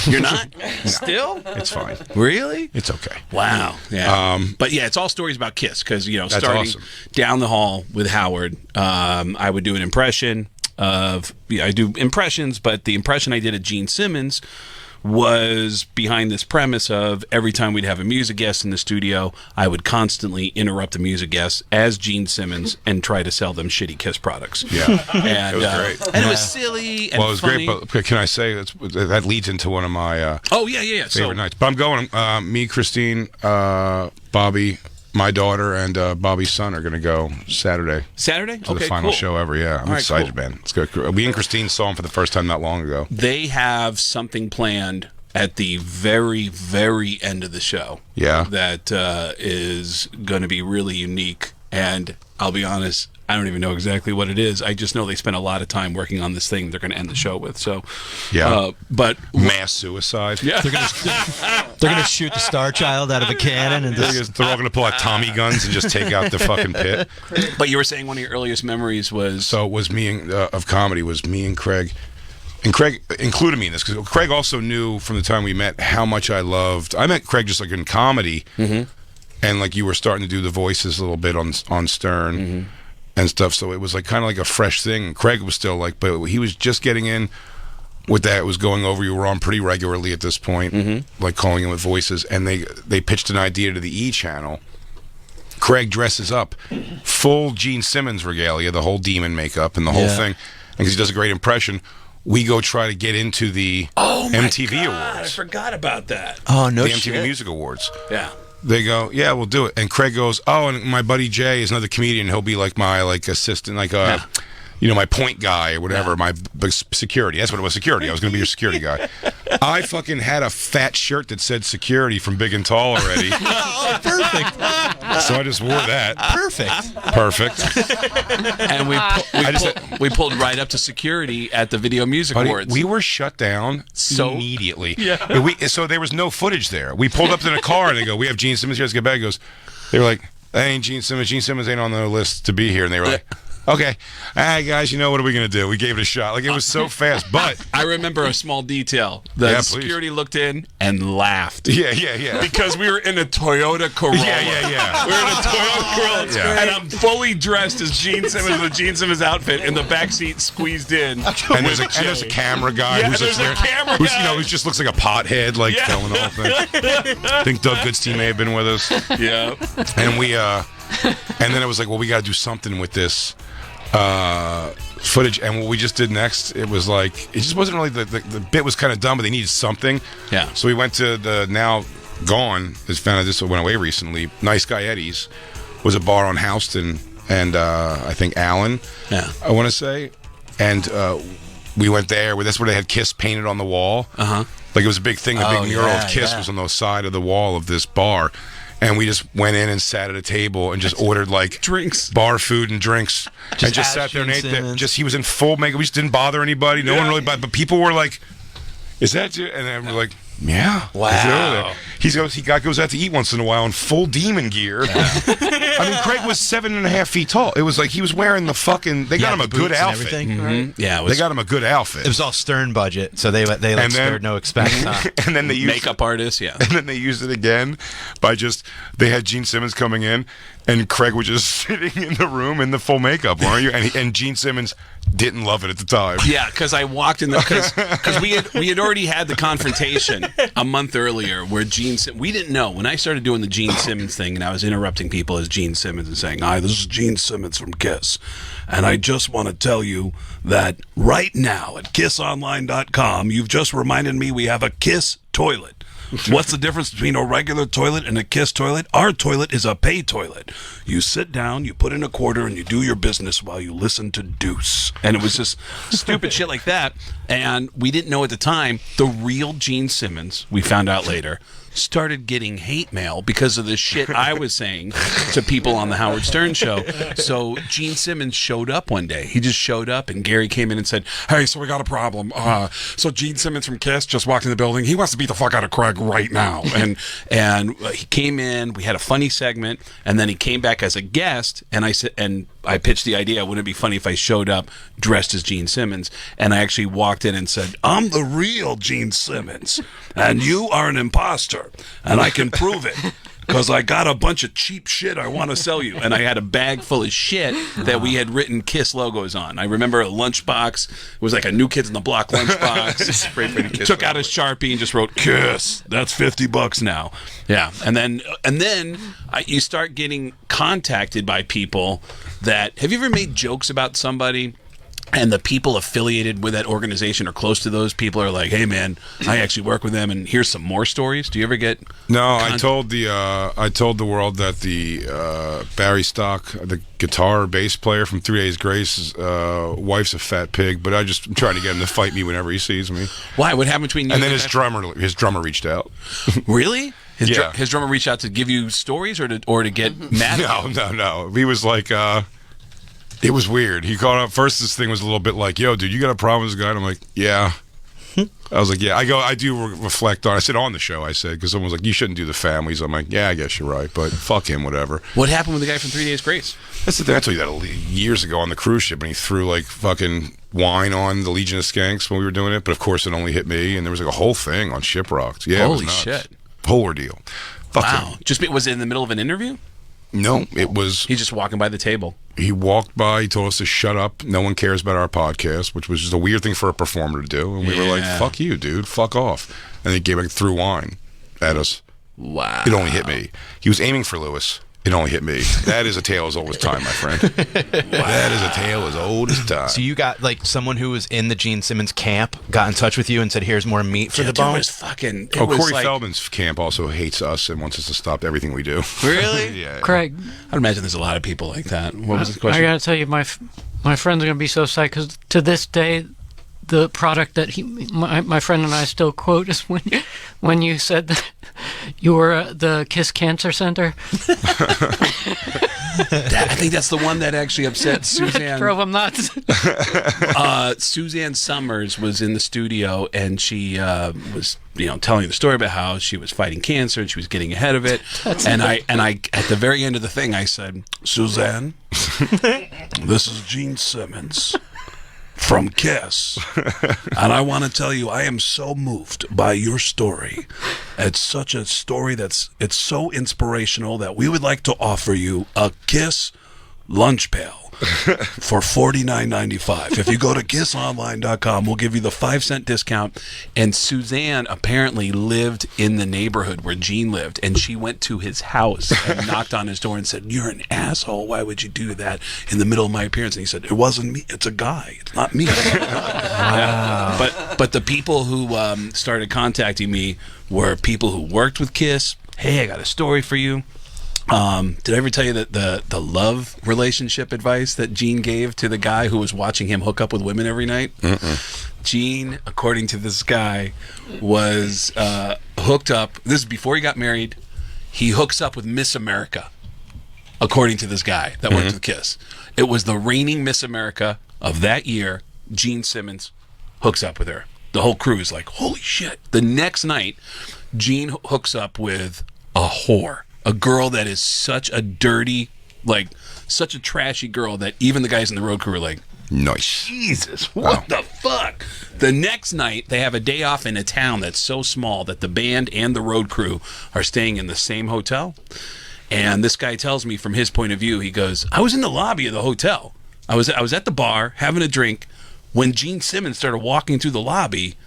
You're not? Still? It's fine. Really? It's okay. Wow. Yeah. But yeah, it's all stories about Kiss, because starting awesome. down the hall with Howard, I would do an impression of. I do impressions, but the impression I did of Gene Simmons was behind this premise of every time we'd have a music guest in the studio, I would constantly interrupt the music guest as Gene Simmons and try to sell them shitty Kiss products. Yeah, and, it was great. And it was silly and well, it was funny. great, but can I say that leads into one of my favorite nights. But I'm going, me, Christine, Bobby, my daughter, and Bobby's son are going to go Saturday. Saturday? To the final show ever, yeah. I'm excited, man. Let's go. We and Christine saw him for the first time not long ago. They have something planned at the very, very end of the show. Yeah. That is going to be really unique. And I'll be honest, I don't even know exactly what it is. I just know they spent a lot of time working on this thing they're going to end the show with. So, yeah. But mass suicide. Yeah. They're going to shoot the Star Child out of a cannon, and they're all going to pull out Tommy guns and just take out the fucking pit. But you were saying one of your earliest memories was of comedy was me and Craig. And Craig included me in this because Craig also knew from the time we met how much I loved. I met Craig just like in comedy, and like you were starting to do the voices a little bit on Stern and stuff. So it was like kind of like a fresh thing. Craig was still like, but he was just getting in with that. It was going over. You were on pretty regularly at this point, like calling in with voices. And they pitched an idea to the E! channel. Craig dresses up, full Gene Simmons regalia, the whole demon makeup and the whole thing, and because he does a great impression. We go try to get into the MTV Awards. I forgot about that. Oh, no the shit. MTV Music Awards. Yeah. They go, yeah, we'll do it. And Craig goes, oh, and my buddy Jay is another comedian. He'll be like my assistant, my point guy or whatever, my security. That's what it was, security. I was going to be your security guy. I fucking had a fat shirt that said security from Big and Tall already. Oh, perfect. So I just wore that. Perfect. And we pulled right up to security at the Video Music Awards. We were shut down immediately. Yeah. So there was no footage there. We pulled up in a car and they go, we have Gene Simmons here. Let's get back. He goes, they were like, that ain't Gene Simmons. Gene Simmons ain't on the list to be here. And they were like, okay, all right, guys, what are we going to do? We gave it a shot. Like, it was so fast, but... I remember a small detail. The security looked in and laughed. Yeah. Because we were in a Toyota Corolla. Yeah. We were in a Toyota Corolla, and I'm fully dressed as Gene Simmons with Gene Simmons' outfit in the backseat squeezed in. And there's a camera guy who just looks like a pothead, like filming the whole thing. I think Doug Goodstein may have been with us. Yeah. And and then it was like, well, we got to do something with this footage. And what we just did next, it was like, it just wasn't really, the bit was kind of done, but they needed something. Yeah. So we went to the now gone, just found out this went away recently, Nice Guy Eddie's was a bar on Houston and I think Allen, I want to say. And we went there, that's where they had Kiss painted on the wall. Uh-huh. Like, it was a big thing. The big mural of Kiss was on the side of the wall of this bar. And we just went in and sat at a table and just ordered, like, drinks, bar food and drinks. And just sat there and ate that. He was in full makeup. We just didn't bother anybody. No one really bothered. But people were like, is that you? And then we're like, yeah. Wow. He goes out to eat once in a while in full demon gear. I mean, Craig was 7.5 feet tall. It was like he was wearing the fucking. They got him a good outfit. Mm-hmm. Yeah, they got him a good outfit. It was all Stern budget, so they spared no expense. And then they used makeup artists, yeah. And then they used it again by they had Gene Simmons coming in, and Craig was just sitting in the room in the full makeup, weren't you? And Gene Simmons didn't love it at the time. Yeah, because I walked in because we had already had the confrontation a month earlier where we didn't know when I started doing the Gene Simmons thing, and I was interrupting people as Gene Simmons and saying, "Hi, this is Gene Simmons from Kiss, and I just want to tell you that right now at KissOnline.com, you've just reminded me we have a Kiss toilet." What's the difference between a regular toilet and a Kiss toilet? Our toilet is a pay toilet. You sit down, you put in a quarter, and you do your business while you listen to Deuce. And it was just stupid shit like that. And we didn't know at the time, the real Gene Simmons, we found out later, started getting hate mail because of the shit I was saying to people on the Howard Stern show. So Gene Simmons showed up one day. He just showed up, and Gary came in and said, "Hey, so we got a problem. So Gene Simmons from Kiss just walked in the building. He wants to beat the fuck out of Craig right now." And he came in. We had a funny segment, and then he came back as a guest. And I pitched the idea, wouldn't it be funny if I showed up dressed as Gene Simmons? And I actually walked in and said, "I'm the real Gene Simmons, and you are an imposter. And I can prove it because I got a bunch of cheap shit I want to sell you." And I had a bag full of shit that we had written Kiss logos on. I remember a lunchbox. It was like a New Kids on the Block lunchbox. Took out his Sharpie and just wrote "Kiss." That's $50 now. Yeah. And then you start getting contacted by people that, have you ever made jokes about somebody and the people affiliated with that organization or close to those people are like, "Hey man, I actually work with them, and here's some more stories"? Do you ever get? No, I told the world that the Barry Stock, the guitar bass player from 3 Days Grace's wife's a fat pig, but I'm trying to get him to fight me whenever he sees me. Why? What happened between you? And then his drummer reached out. Really? His drummer reached out to give you stories or to get mad at you? No. He was like, it was weird. He called up first. This thing was a little bit like, "Yo, dude, you got a problem with this guy?" And I'm like, "Yeah." I was like, "Yeah." I do reflect on. I said on the show. I said because someone was like, "You shouldn't do the families." I'm like, "Yeah, I guess you're right, but fuck him, whatever." What happened with the guy from 3 Days Grace? I told you that years ago on the cruise ship, and he threw like fucking wine on the Legion of Skanks when we were doing it. But of course, it only hit me, and there was like a whole thing on Shipwrecked. Yeah, holy shit, whole ordeal. Fuck wow. him. Was it in the middle of an interview? No, it was. He's just walking by the table. He walked by. He told us to shut up. No one cares about our podcast, which was just a weird thing for a performer to do. And we were like, "Fuck you, dude. Fuck off." And he threw wine at us. Wow. It only hit me. He was aiming for Lewis. It only hit me. That is a tale as old as time, my friend. Wow. That is a tale as old as time. So you got like someone who was in the Gene Simmons camp got in touch with you and said, "Here's more meat for the bone." Corey Feldman's camp also hates us and wants us to stop everything we do. Really? Yeah. Craig, I'd imagine there's a lot of people like that. What was the question? I gotta tell you, my friends are gonna be so psyched because to this day, the product that my friend and I still quote is when you said that you were the Kiss Cancer Center. I think that's the one that actually upset Suzanne. Drove him nuts. Suzanne Summers was in the studio, and she was, telling the story about how she was fighting cancer and she was getting ahead of it. And I at the very end of the thing, I said, Suzanne, this is Gene Simmons from Kiss, and I want to tell you, I am so moved by your story. It's such a story it's so inspirational that we would like to offer you a Kiss lunch pail for $49.95. If you go to kissonline.com, we'll give you the 5-cent discount. And Suzanne apparently lived in the neighborhood where Gene lived, and she went to his house and knocked on his door and said, "You're an asshole. Why would you do that in the middle of my appearance?" And he said, "It wasn't me. It's a guy. It's not me." Wow. But the people who started contacting me were people who worked with Kiss. Hey, I got a story for you. Did I ever tell you that the love relationship advice that Gene gave to the guy who was watching him hook up with women every night? Gene, according to this guy, was hooked up. This is before he got married. He hooks up with Miss America, according to this guy that worked with Kiss. It was the reigning Miss America of that year. Gene Simmons hooks up with her. The whole crew is like, holy shit. The next night, Gene hooks up with a whore. A girl that is such a dirty, such a trashy girl that even the guys in the road crew are like, nice. Jesus, what the fuck? The next night, they have a day off in a town that's so small that the band and the road crew are staying in the same hotel. And this guy tells me from his point of view, he goes, I was in the lobby of the hotel. I was at the bar having a drink when Gene Simmons started walking through the lobby,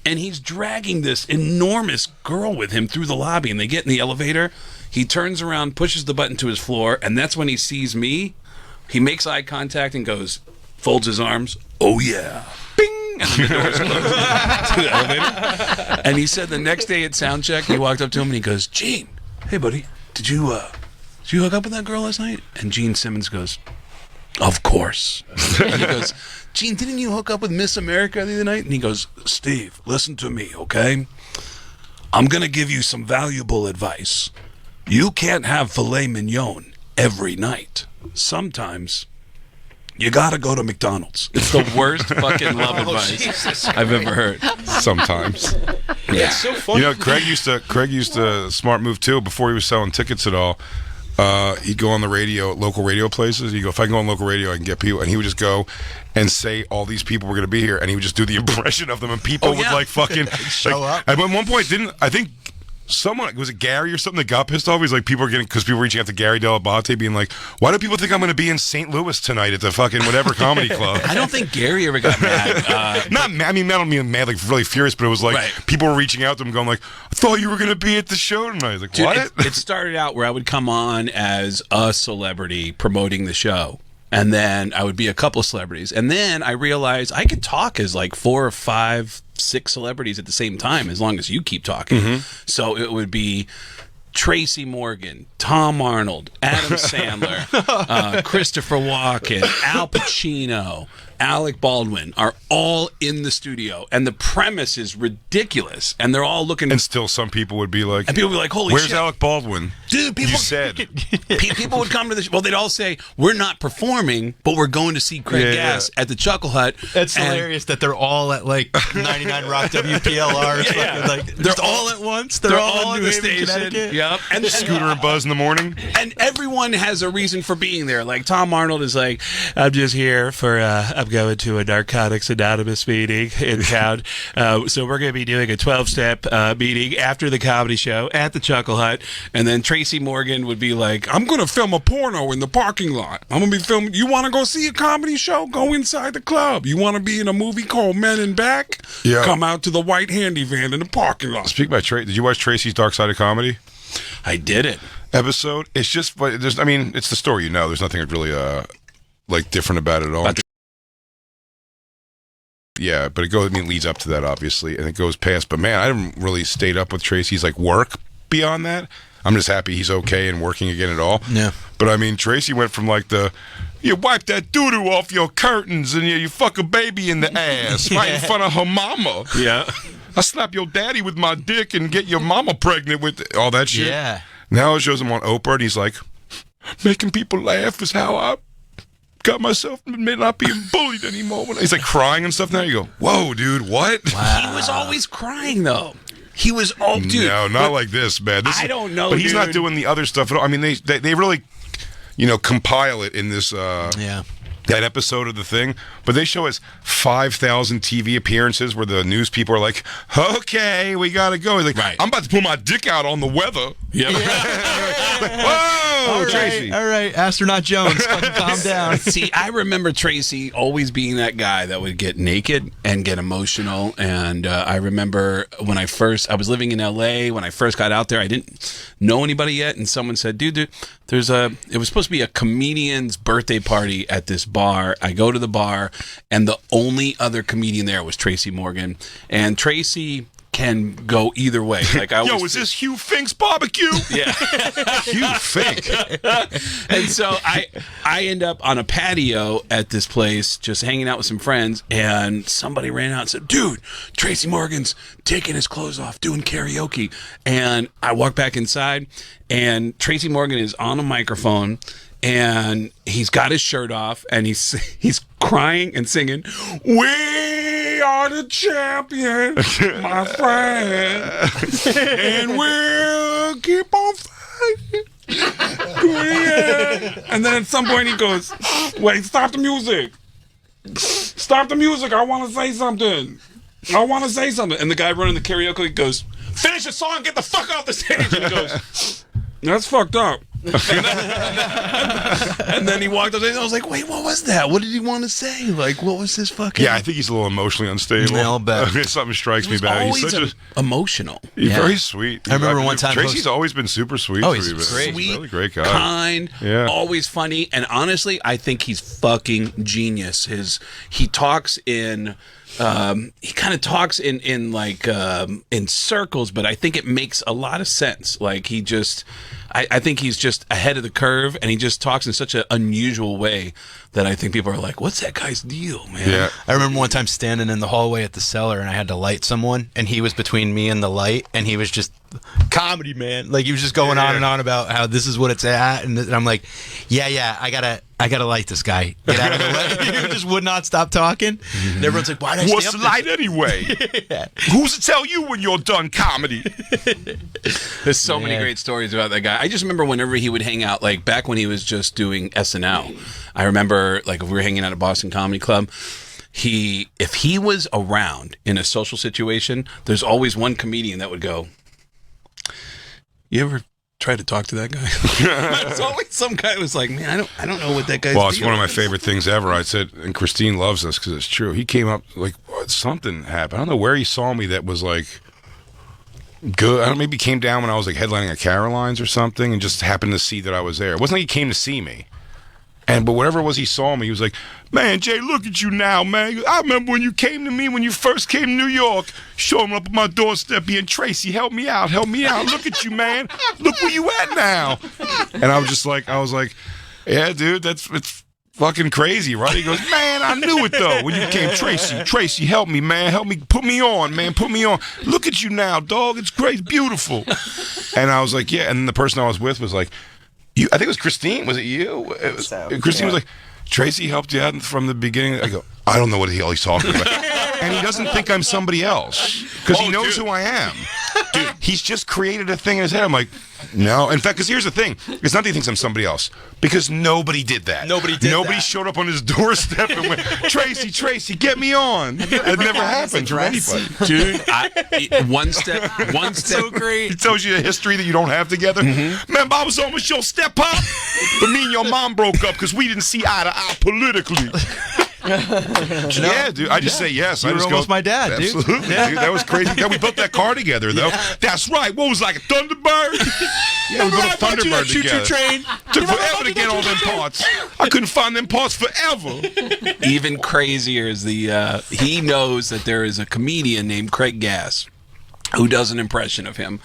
and he's dragging this enormous girl with him through the lobby, and they get in the elevator. He turns around, pushes the button to his floor, and that's when he sees me. He makes eye contact and goes, folds his arms, oh yeah, bing, and then the doors close to the elevator. And he said the next day at soundcheck, he walked up to him and he goes, Gene, hey buddy, did you hook up with that girl last night? And Gene Simmons goes, of course. And he goes, Gene, didn't you hook up with Miss America the other night? And he goes, Steve, listen to me, okay? I'm going to give you some valuable advice. You can't have filet mignon every night. Sometimes you gotta go to McDonald's. It's the worst fucking love advice I've ever heard. Sometimes. Yeah. It's so funny. Craig used to smart move too. Before he was selling tickets at all, he'd go on the radio, local radio places. He'd go, if I can go on local radio, I can get people. And he would just go and say all these people were going to be here, and he would just do the impression of them, and people would fucking show up. At one point, I think someone, was it Gary or something that got pissed off? He's like, people were reaching out to Gary Delabate being like, why do people think I'm going to be in St. Louis tonight at the fucking whatever comedy club? I don't think Gary ever got mad. Not mad. I mean, I don't mean mad, like really furious, but it was like people were reaching out to him going like, I thought you were going to be at the show tonight. I was like, Dude, what? It started out where I would come on as a celebrity promoting the show. And then I would be a couple of celebrities. And then I realized I could talk as like 4 or 5, 6 celebrities at the same time as long as you keep talking. So it would be Tracy Morgan, Tom Arnold, Adam Sandler, Christopher Walken, Al Pacino, Alec Baldwin are all in the studio, and the premise is ridiculous, and they're all looking. And still, some people would be like, and people would be like, "Holy where's shit, Alec Baldwin?" Dude, people, you said people would come to the show. Well, they'd all say, "We're not performing, but we're going to see Craig Gass at the Chuckle Hut." It's hilarious that they're all at like 99 Rock WPLR. Like they're all at once. They're all in in the New Haven, station. Connecticut. Yep. And Scooter and Buzz in the morning. And everyone has a reason for being there. Like Tom Arnold is like, I'm just here for, I'm going to a Narcotics Anonymous meeting in town. So we're going to be doing a 12-step meeting after the comedy show at the Chuckle Hut. And then Tracy Morgan would be like, I'm going to film a porno in the parking lot. I'm going to be filming. You want to go see a comedy show? Go inside the club. You want to be in a movie called Men in Back? Yeah. Come out to the white handy van in the parking lot. Speak about Tracy. Did you watch Tracy's Dark Side of Comedy? I did it. Episode. It's just, I mean, it's the story, There's nothing really like different about it at all. Yeah, but it leads up to that, obviously, and it goes past. But man, I haven't really stayed up with Tracy's like work beyond that. I'm just happy he's okay and working again at all. Yeah. But I mean, Tracy went from like you wipe that doo-doo off your curtains and you fuck a baby in the ass right in front of her mama. Yeah. I slap your daddy with my dick and get your mama pregnant with all that shit. Yeah. Now it shows him on Oprah, and he's like, making people laugh is how I got myself not being bullied anymore. He's like crying and stuff now. You go, whoa, dude, what? Wow. He was always crying, though. He was all, dude. No, not like this, man. I don't know, but he's dude. not doing the other stuff at all. I mean, they really, compile it in this. That episode of the thing, but they show us 5,000 TV appearances where the news people are like, "Okay, we gotta go." He's like, right. "I'm about to pull my dick out on the weather." Yeah. Like, whoa, all Tracy! All right, Astronaut Jones, fucking calm down. See, I remember Tracy always being that guy that would get naked and get emotional. And I remember when I was living in LA. When I first got out there, I didn't know anybody yet, and someone said, "Dude, it was supposed to be a comedian's birthday party at this bar." I go to the bar, and the only other comedian there was Tracy Morgan. And Tracy can go either way. Like, is this Hugh Fink's barbecue? Yeah. Hugh Fink. And so I end up on a patio at this place just hanging out with some friends, and somebody ran out and said, "Dude, Tracy Morgan's taking his clothes off doing karaoke." And I walk back inside, and Tracy Morgan is on a microphone, and he's got his shirt off, and he's crying and singing, "We are the champions, my friend, and we'll keep on fighting." And then at some point he goes, "Wait, stop the music. Stop the music. I want to say something. And the guy running the karaoke goes, "Finish the song, get the fuck off the stage." And he goes, "That's fucked up." And then he walked up and I was like, "Wait, what was that? What did he want to say? Like, what was this fucking..." Yeah, I think he's a little emotionally unstable. Yeah, I'll bet. Something strikes me bad. He's such emotional. He's Yeah. very sweet. I remember one time Tracy's always been super sweet. Oh, to he's me, man. great. He's a really great guy. Kind, always funny, and honestly, I think he's fucking genius. He talks in he kind of talks in like in circles, but I think it makes a lot of sense. Like I think he's just ahead of the curve, and he just talks in such an unusual way that I think people are like, "What's that guy's deal, man?" Yeah. I remember one time standing in the hallway at the cellar, and I had to light someone, and he was between me and the light, and he was just comedy, man. Like, he was just going on and on about how this is what it's at, and I'm like, yeah, I gotta light this guy. Get out of the way. He just would not stop talking. And everyone's like, "Why did I What's stay the up light anyway? Who's to tell you when you're done comedy?" There's so many great stories about that guy. I just remember whenever he would hang out, like back when he was just doing SNL. I remember, like, if we were hanging out at Boston Comedy Club, if he was around in a social situation, there's always one comedian that would go, "You ever try to talk to that guy?" There's always some guy who was like, "Man, I don't know what that guy's." Well, it's deal one of my is." favorite things ever. I said, and Christine loves this because it's true. He came up like, what, something happened. I don't know where he saw me that was like good. I don't know, maybe he came down when I was like headlining at Caroline's or something, and just happened to see that I was there. It wasn't like he came to see me. But whatever it was, he saw me. He was like, "Man, Jay, look at you now, man. I remember when you came to me when you first came to New York, showing up at my doorstep, being Tracy, help me out. Look at you, man. Look where you at now." And I was like, "Yeah, dude, it's fucking crazy, right?" He goes, "Man, I knew it though when you came, Tracy, help me, man, help me, put me on, man, put me on. Look at you now, dog. It's great, beautiful." And I was like, "Yeah." And the person I was with was like, I think it was Christine. Was it you? Christine was like, "Tracy helped you out from the beginning." I go, "I don't know what the hell he's talking about." And he doesn't think I'm somebody else because he knows who I am. Dude, he's just created a thing in his head. I'm like, no. In fact, because here's the thing. It's not that he thinks I'm somebody else. Because nobody did that. Nobody showed up on his doorstep and went, Tracy, get me on. It never happened to anybody. Dude, one step. So great. He tells you a history that you don't have together. Remember, I was almost your step-up, but me and your mom broke up because we didn't see eye to eye politically. Yeah, dude. I just say yes. You were almost my dad, absolutely, dude. Yeah. Dude. That was crazy. Yeah, we built that car together, though. Yeah. That's right. What was it, like a Thunderbird? Yeah, we built a Thunderbird together. Train. Took forever to get all them parts. I couldn't find them parts forever. Even crazier is he knows that there is a comedian named Craig Gass who does an impression of him.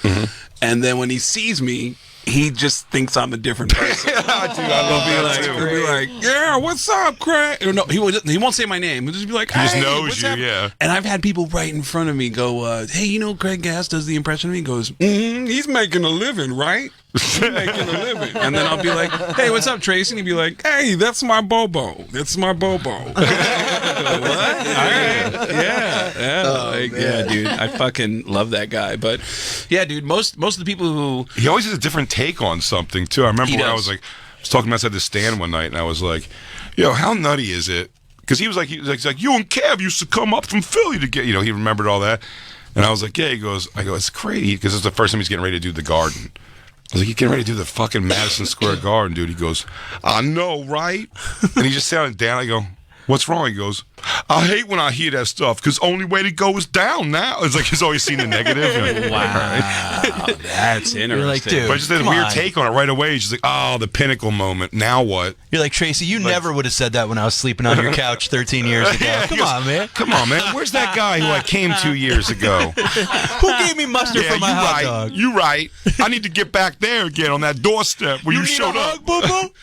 And then when he sees me, he just thinks I'm a different person. Dude, He'll be like, yeah, what's up, Craig? Or no, he won't say my name. He'll just be like, hey, he just knows what's you, up? yeah. And I've had people right in front of me go, hey, you know, Craig Gass does the impression of me. He goes, he's making a living, right? He's making a living. And then I'll be like, hey, what's up, Tracy? And he'd be like, hey, that's my Bobo. That's my Bobo. What? All right. Yeah, dude. I fucking love that guy. But yeah, dude, most of the people who he always has a different take on something too. I remember when I was talking outside the stand one night, and I was like, yo, how nutty is it? Because he was like, you and Kev used to come up from Philly to get, he remembered all that. And I was like, yeah. I go, it's crazy, because it's the first time he's getting ready to do the Garden. I was like, you getting ready to do the fucking Madison Square Garden, dude. He goes, I know, right? And he just sounded down. I go, what's wrong? He goes, I hate when I hear that stuff, because only way to go is down now. It's like he's always seen the negative. Wow. That's interesting. You're like, dude, but I just had a weird take on it right away. He's just like, oh, the pinnacle moment. Now what? You're like, Tracy, you never would have said that when I was sleeping on your couch 13 years ago. Yeah, Come on, man. Come on, man. Where's that guy who I came 2 years ago? Who gave me mustard for my hot dog? You right. I need to get back there again on that doorstep where you showed up. Boo-boo?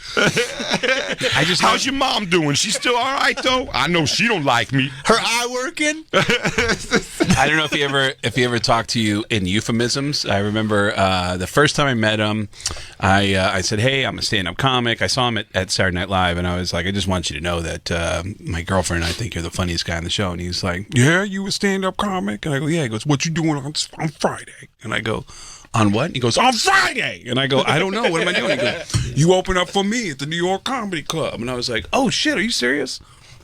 How's your mom doing? She's still all right, though? I know she don't like me. Her eye working? I don't know if he ever talked to you in euphemisms. I remember the first time I met him, I said, hey, I'm a stand-up comic. I saw him at Saturday Night Live, and I was like, I just want you to know that my girlfriend and I think you're the funniest guy on the show. And he's like, yeah, you a stand-up comic? And I go, yeah. He goes, what you doing on Friday? And I go, on what? And he goes, on Friday. And I go, I don't know. What am I doing? He goes, you open up for me at the New York Comedy Club. And I was like, oh, shit, are you serious?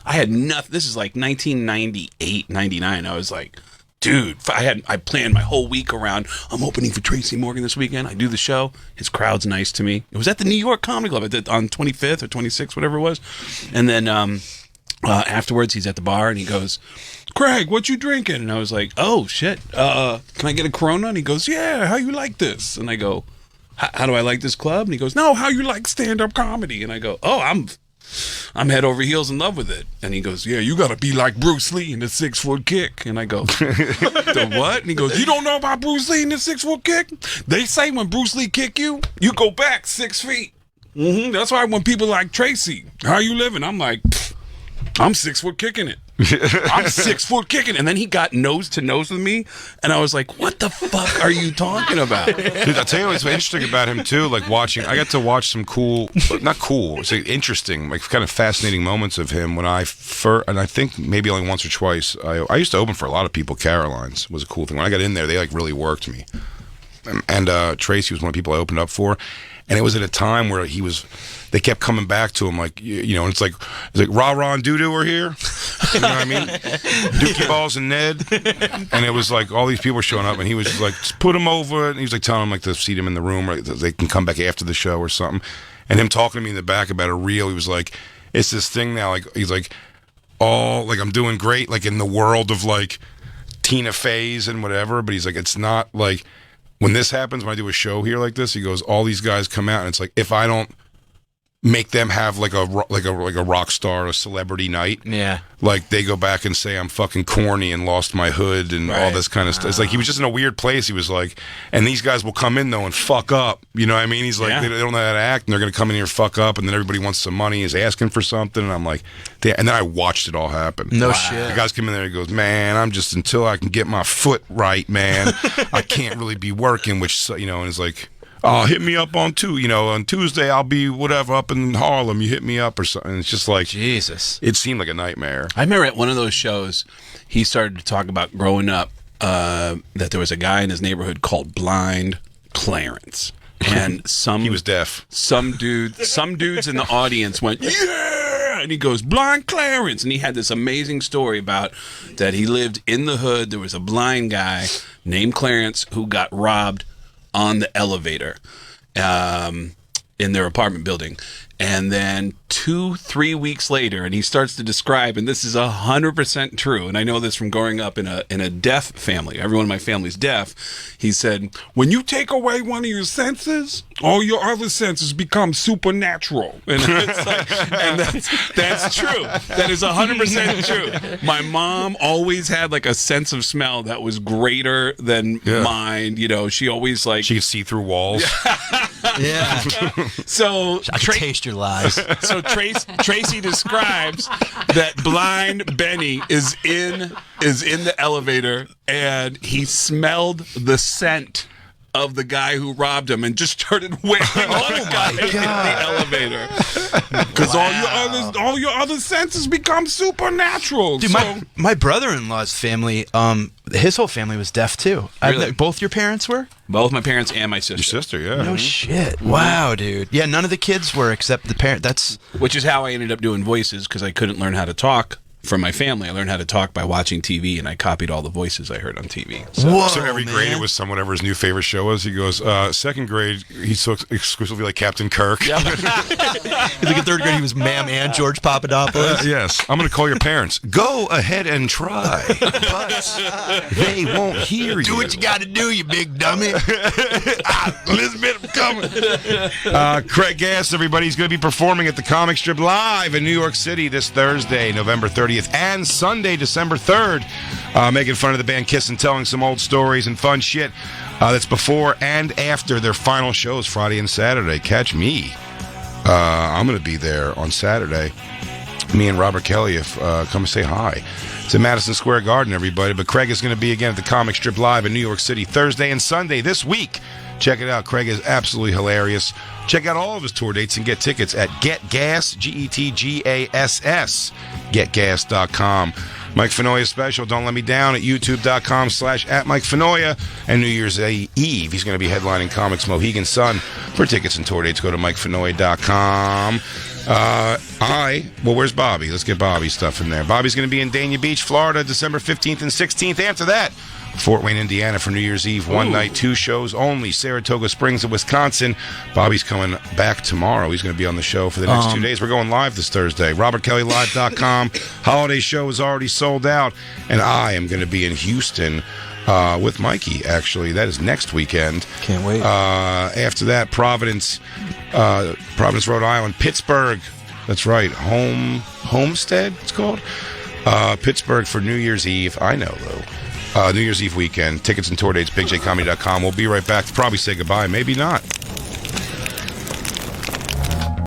I had nothing. This is like 1998, 99. I was like, dude, I planned my whole week around, I'm opening for Tracy Morgan this weekend. I do the show. His crowd's nice to me. It was at the New York Comedy Club on 25th or 26th, whatever it was. And then afterwards, he's at the bar and he goes, Craig, what you drinking? And I was like, oh, shit. Can I get a Corona? And he goes, yeah, how you like this? And I go, how do I like this club? And he goes, no, how you like stand-up comedy? And I go, oh, I'm head over heels in love with it. And he goes, yeah, you got to be like Bruce Lee in the 6-foot kick. And I go, the what? And he goes, you don't know about Bruce Lee in the 6-foot kick? They say when Bruce Lee kick you, you go back 6 feet. That's why when people like, Tracy, how you living? I'm like, I'm 6 foot kicking it. I'm 6 foot kicking. And then he got nose to nose with me, and I was like, what the fuck are you talking about? Dude, I'll tell you what's interesting about him too, like I got to watch some interesting, like kind of fascinating moments of him when and I think maybe only once or twice, I used to open for a lot of people. Caroline's was a cool thing. When I got in there, they like really worked me. And Tracy was one of the people I opened up for. And it was at a time where they kept coming back to him, like, and it's like Rah-Rah and Doo-Doo are here. You know what I mean? Dookie Balls and Ned. And it was like all these people were showing up, and he was just like, just put him over. And he was like telling them like to seat him in the room, or they can come back after the show or something. And him talking to me in the back about a reel, he was like, it's this thing now, like, he's like, like I'm doing great, like in the world of like Tina Fey's and whatever, but he's like, it's not like, when this happens, when I do a show here like this, he goes, all these guys come out, and it's like, if I don't make them have like a rock star, a celebrity night, yeah, like they go back and say I'm fucking corny and lost my hood and all this kind of stuff. It's like he was just in a weird place. He was like, and these guys will come in though and fuck up. You know what I mean? He's like, they don't know how to act, and they're gonna come in here and fuck up, and then everybody wants some money, is asking for something, and I'm like, and then I watched it all happen. No shit. The guys come in there and he goes, man, I'm just, until I can get my foot right, man, I can't really be working, which, and it's like, oh, hit me up on Tuesday I'll be whatever up in Harlem. You hit me up or something. It's just like, Jesus. It seemed like a nightmare. I remember at one of those shows, he started to talk about growing up, that there was a guy in his neighborhood called Blind Clarence. And he was deaf. Some dudes in the audience went, yeah! And he goes, Blind Clarence. And he had this amazing story about that he lived in the hood. There was a blind guy named Clarence who got robbed on the elevator in their apartment building. And then 2-3 weeks later, and he starts to describe, and this is 100% true, and I know this from growing up in a deaf family. Everyone in my family's deaf. He said, when you take away one of your senses, all your other senses become supernatural. And, it's like, and that's true. That is 100% true. My mom always had like a sense of smell that was greater than mine. She always like... She could see through walls. Yeah. So I can taste your lies. So Tracy describes that blind Benny is in the elevator and he smelled the scent of the guy who robbed him and just started wailing on the guy in the elevator. Because all your other senses become supernatural. Dude, my brother-in-law's family, his whole family was deaf too. Really? Both your parents were? Both my parents and my sister. Your sister, yeah. No shit. Wow, dude. Yeah, none of the kids were except the parent. Which is how I ended up doing voices, because I couldn't learn how to talk from my family. I learned how to talk by watching TV, and I copied all the voices I heard on TV. So every grade it was whatever his new favorite show was. He goes, second grade, he so exclusively like Captain Kirk. Yeah. He's like in third grade, he was Ma'am and George Papadopoulos. Yes. I'm going to call your parents. Go ahead and try, but they won't hear you. Do what you got to do, you big dummy. Elizabeth, I'm coming. Craig Gass, everybody, he's going to be performing at the Comic Strip Live in New York City this Thursday, November 30th, and Sunday, December 3rd, making fun of the band Kiss and telling some old stories and fun shit. That's before and after their final shows Friday and Saturday. Catch me. I'm going to be there on Saturday. Me and Robert Kelly, come say hi. It's at Madison Square Garden, everybody. But Craig is going to be again at the Comic Strip Live in New York City Thursday and Sunday this week. Check it out. Craig is absolutely hilarious. Check out all of his tour dates and get tickets at GetGass, GetGass, getgas.com. Mike Fenoya special, Don't Let Me Down, at youtube.com/@MikeFenoya. And New Year's Eve, he's going to be headlining Comics Mohegan Sun. For tickets and tour dates, go to MikeFenoya.com. Where's Bobby? Let's get Bobby's stuff in there. Bobby's going to be in Dania Beach, Florida, December 15th and 16th. After that, Fort Wayne, Indiana for New Year's Eve. One night, 2 shows only. Saratoga Springs of Wisconsin. Bobby's coming back tomorrow. He's going to be on the show for the next 2 days. We're going live this Thursday. RobertKellyLive.com. Holiday show is already sold out. And I am going to be in Houston with Mikey, actually. That is next weekend. Can't wait. After that, Providence, Rhode Island. Pittsburgh. That's right. Homestead, it's called. Pittsburgh for New Year's Eve. I know, though. New Year's Eve weekend. Tickets and tour dates, bigjcomedy.com. We'll be right back to probably say goodbye. Maybe not.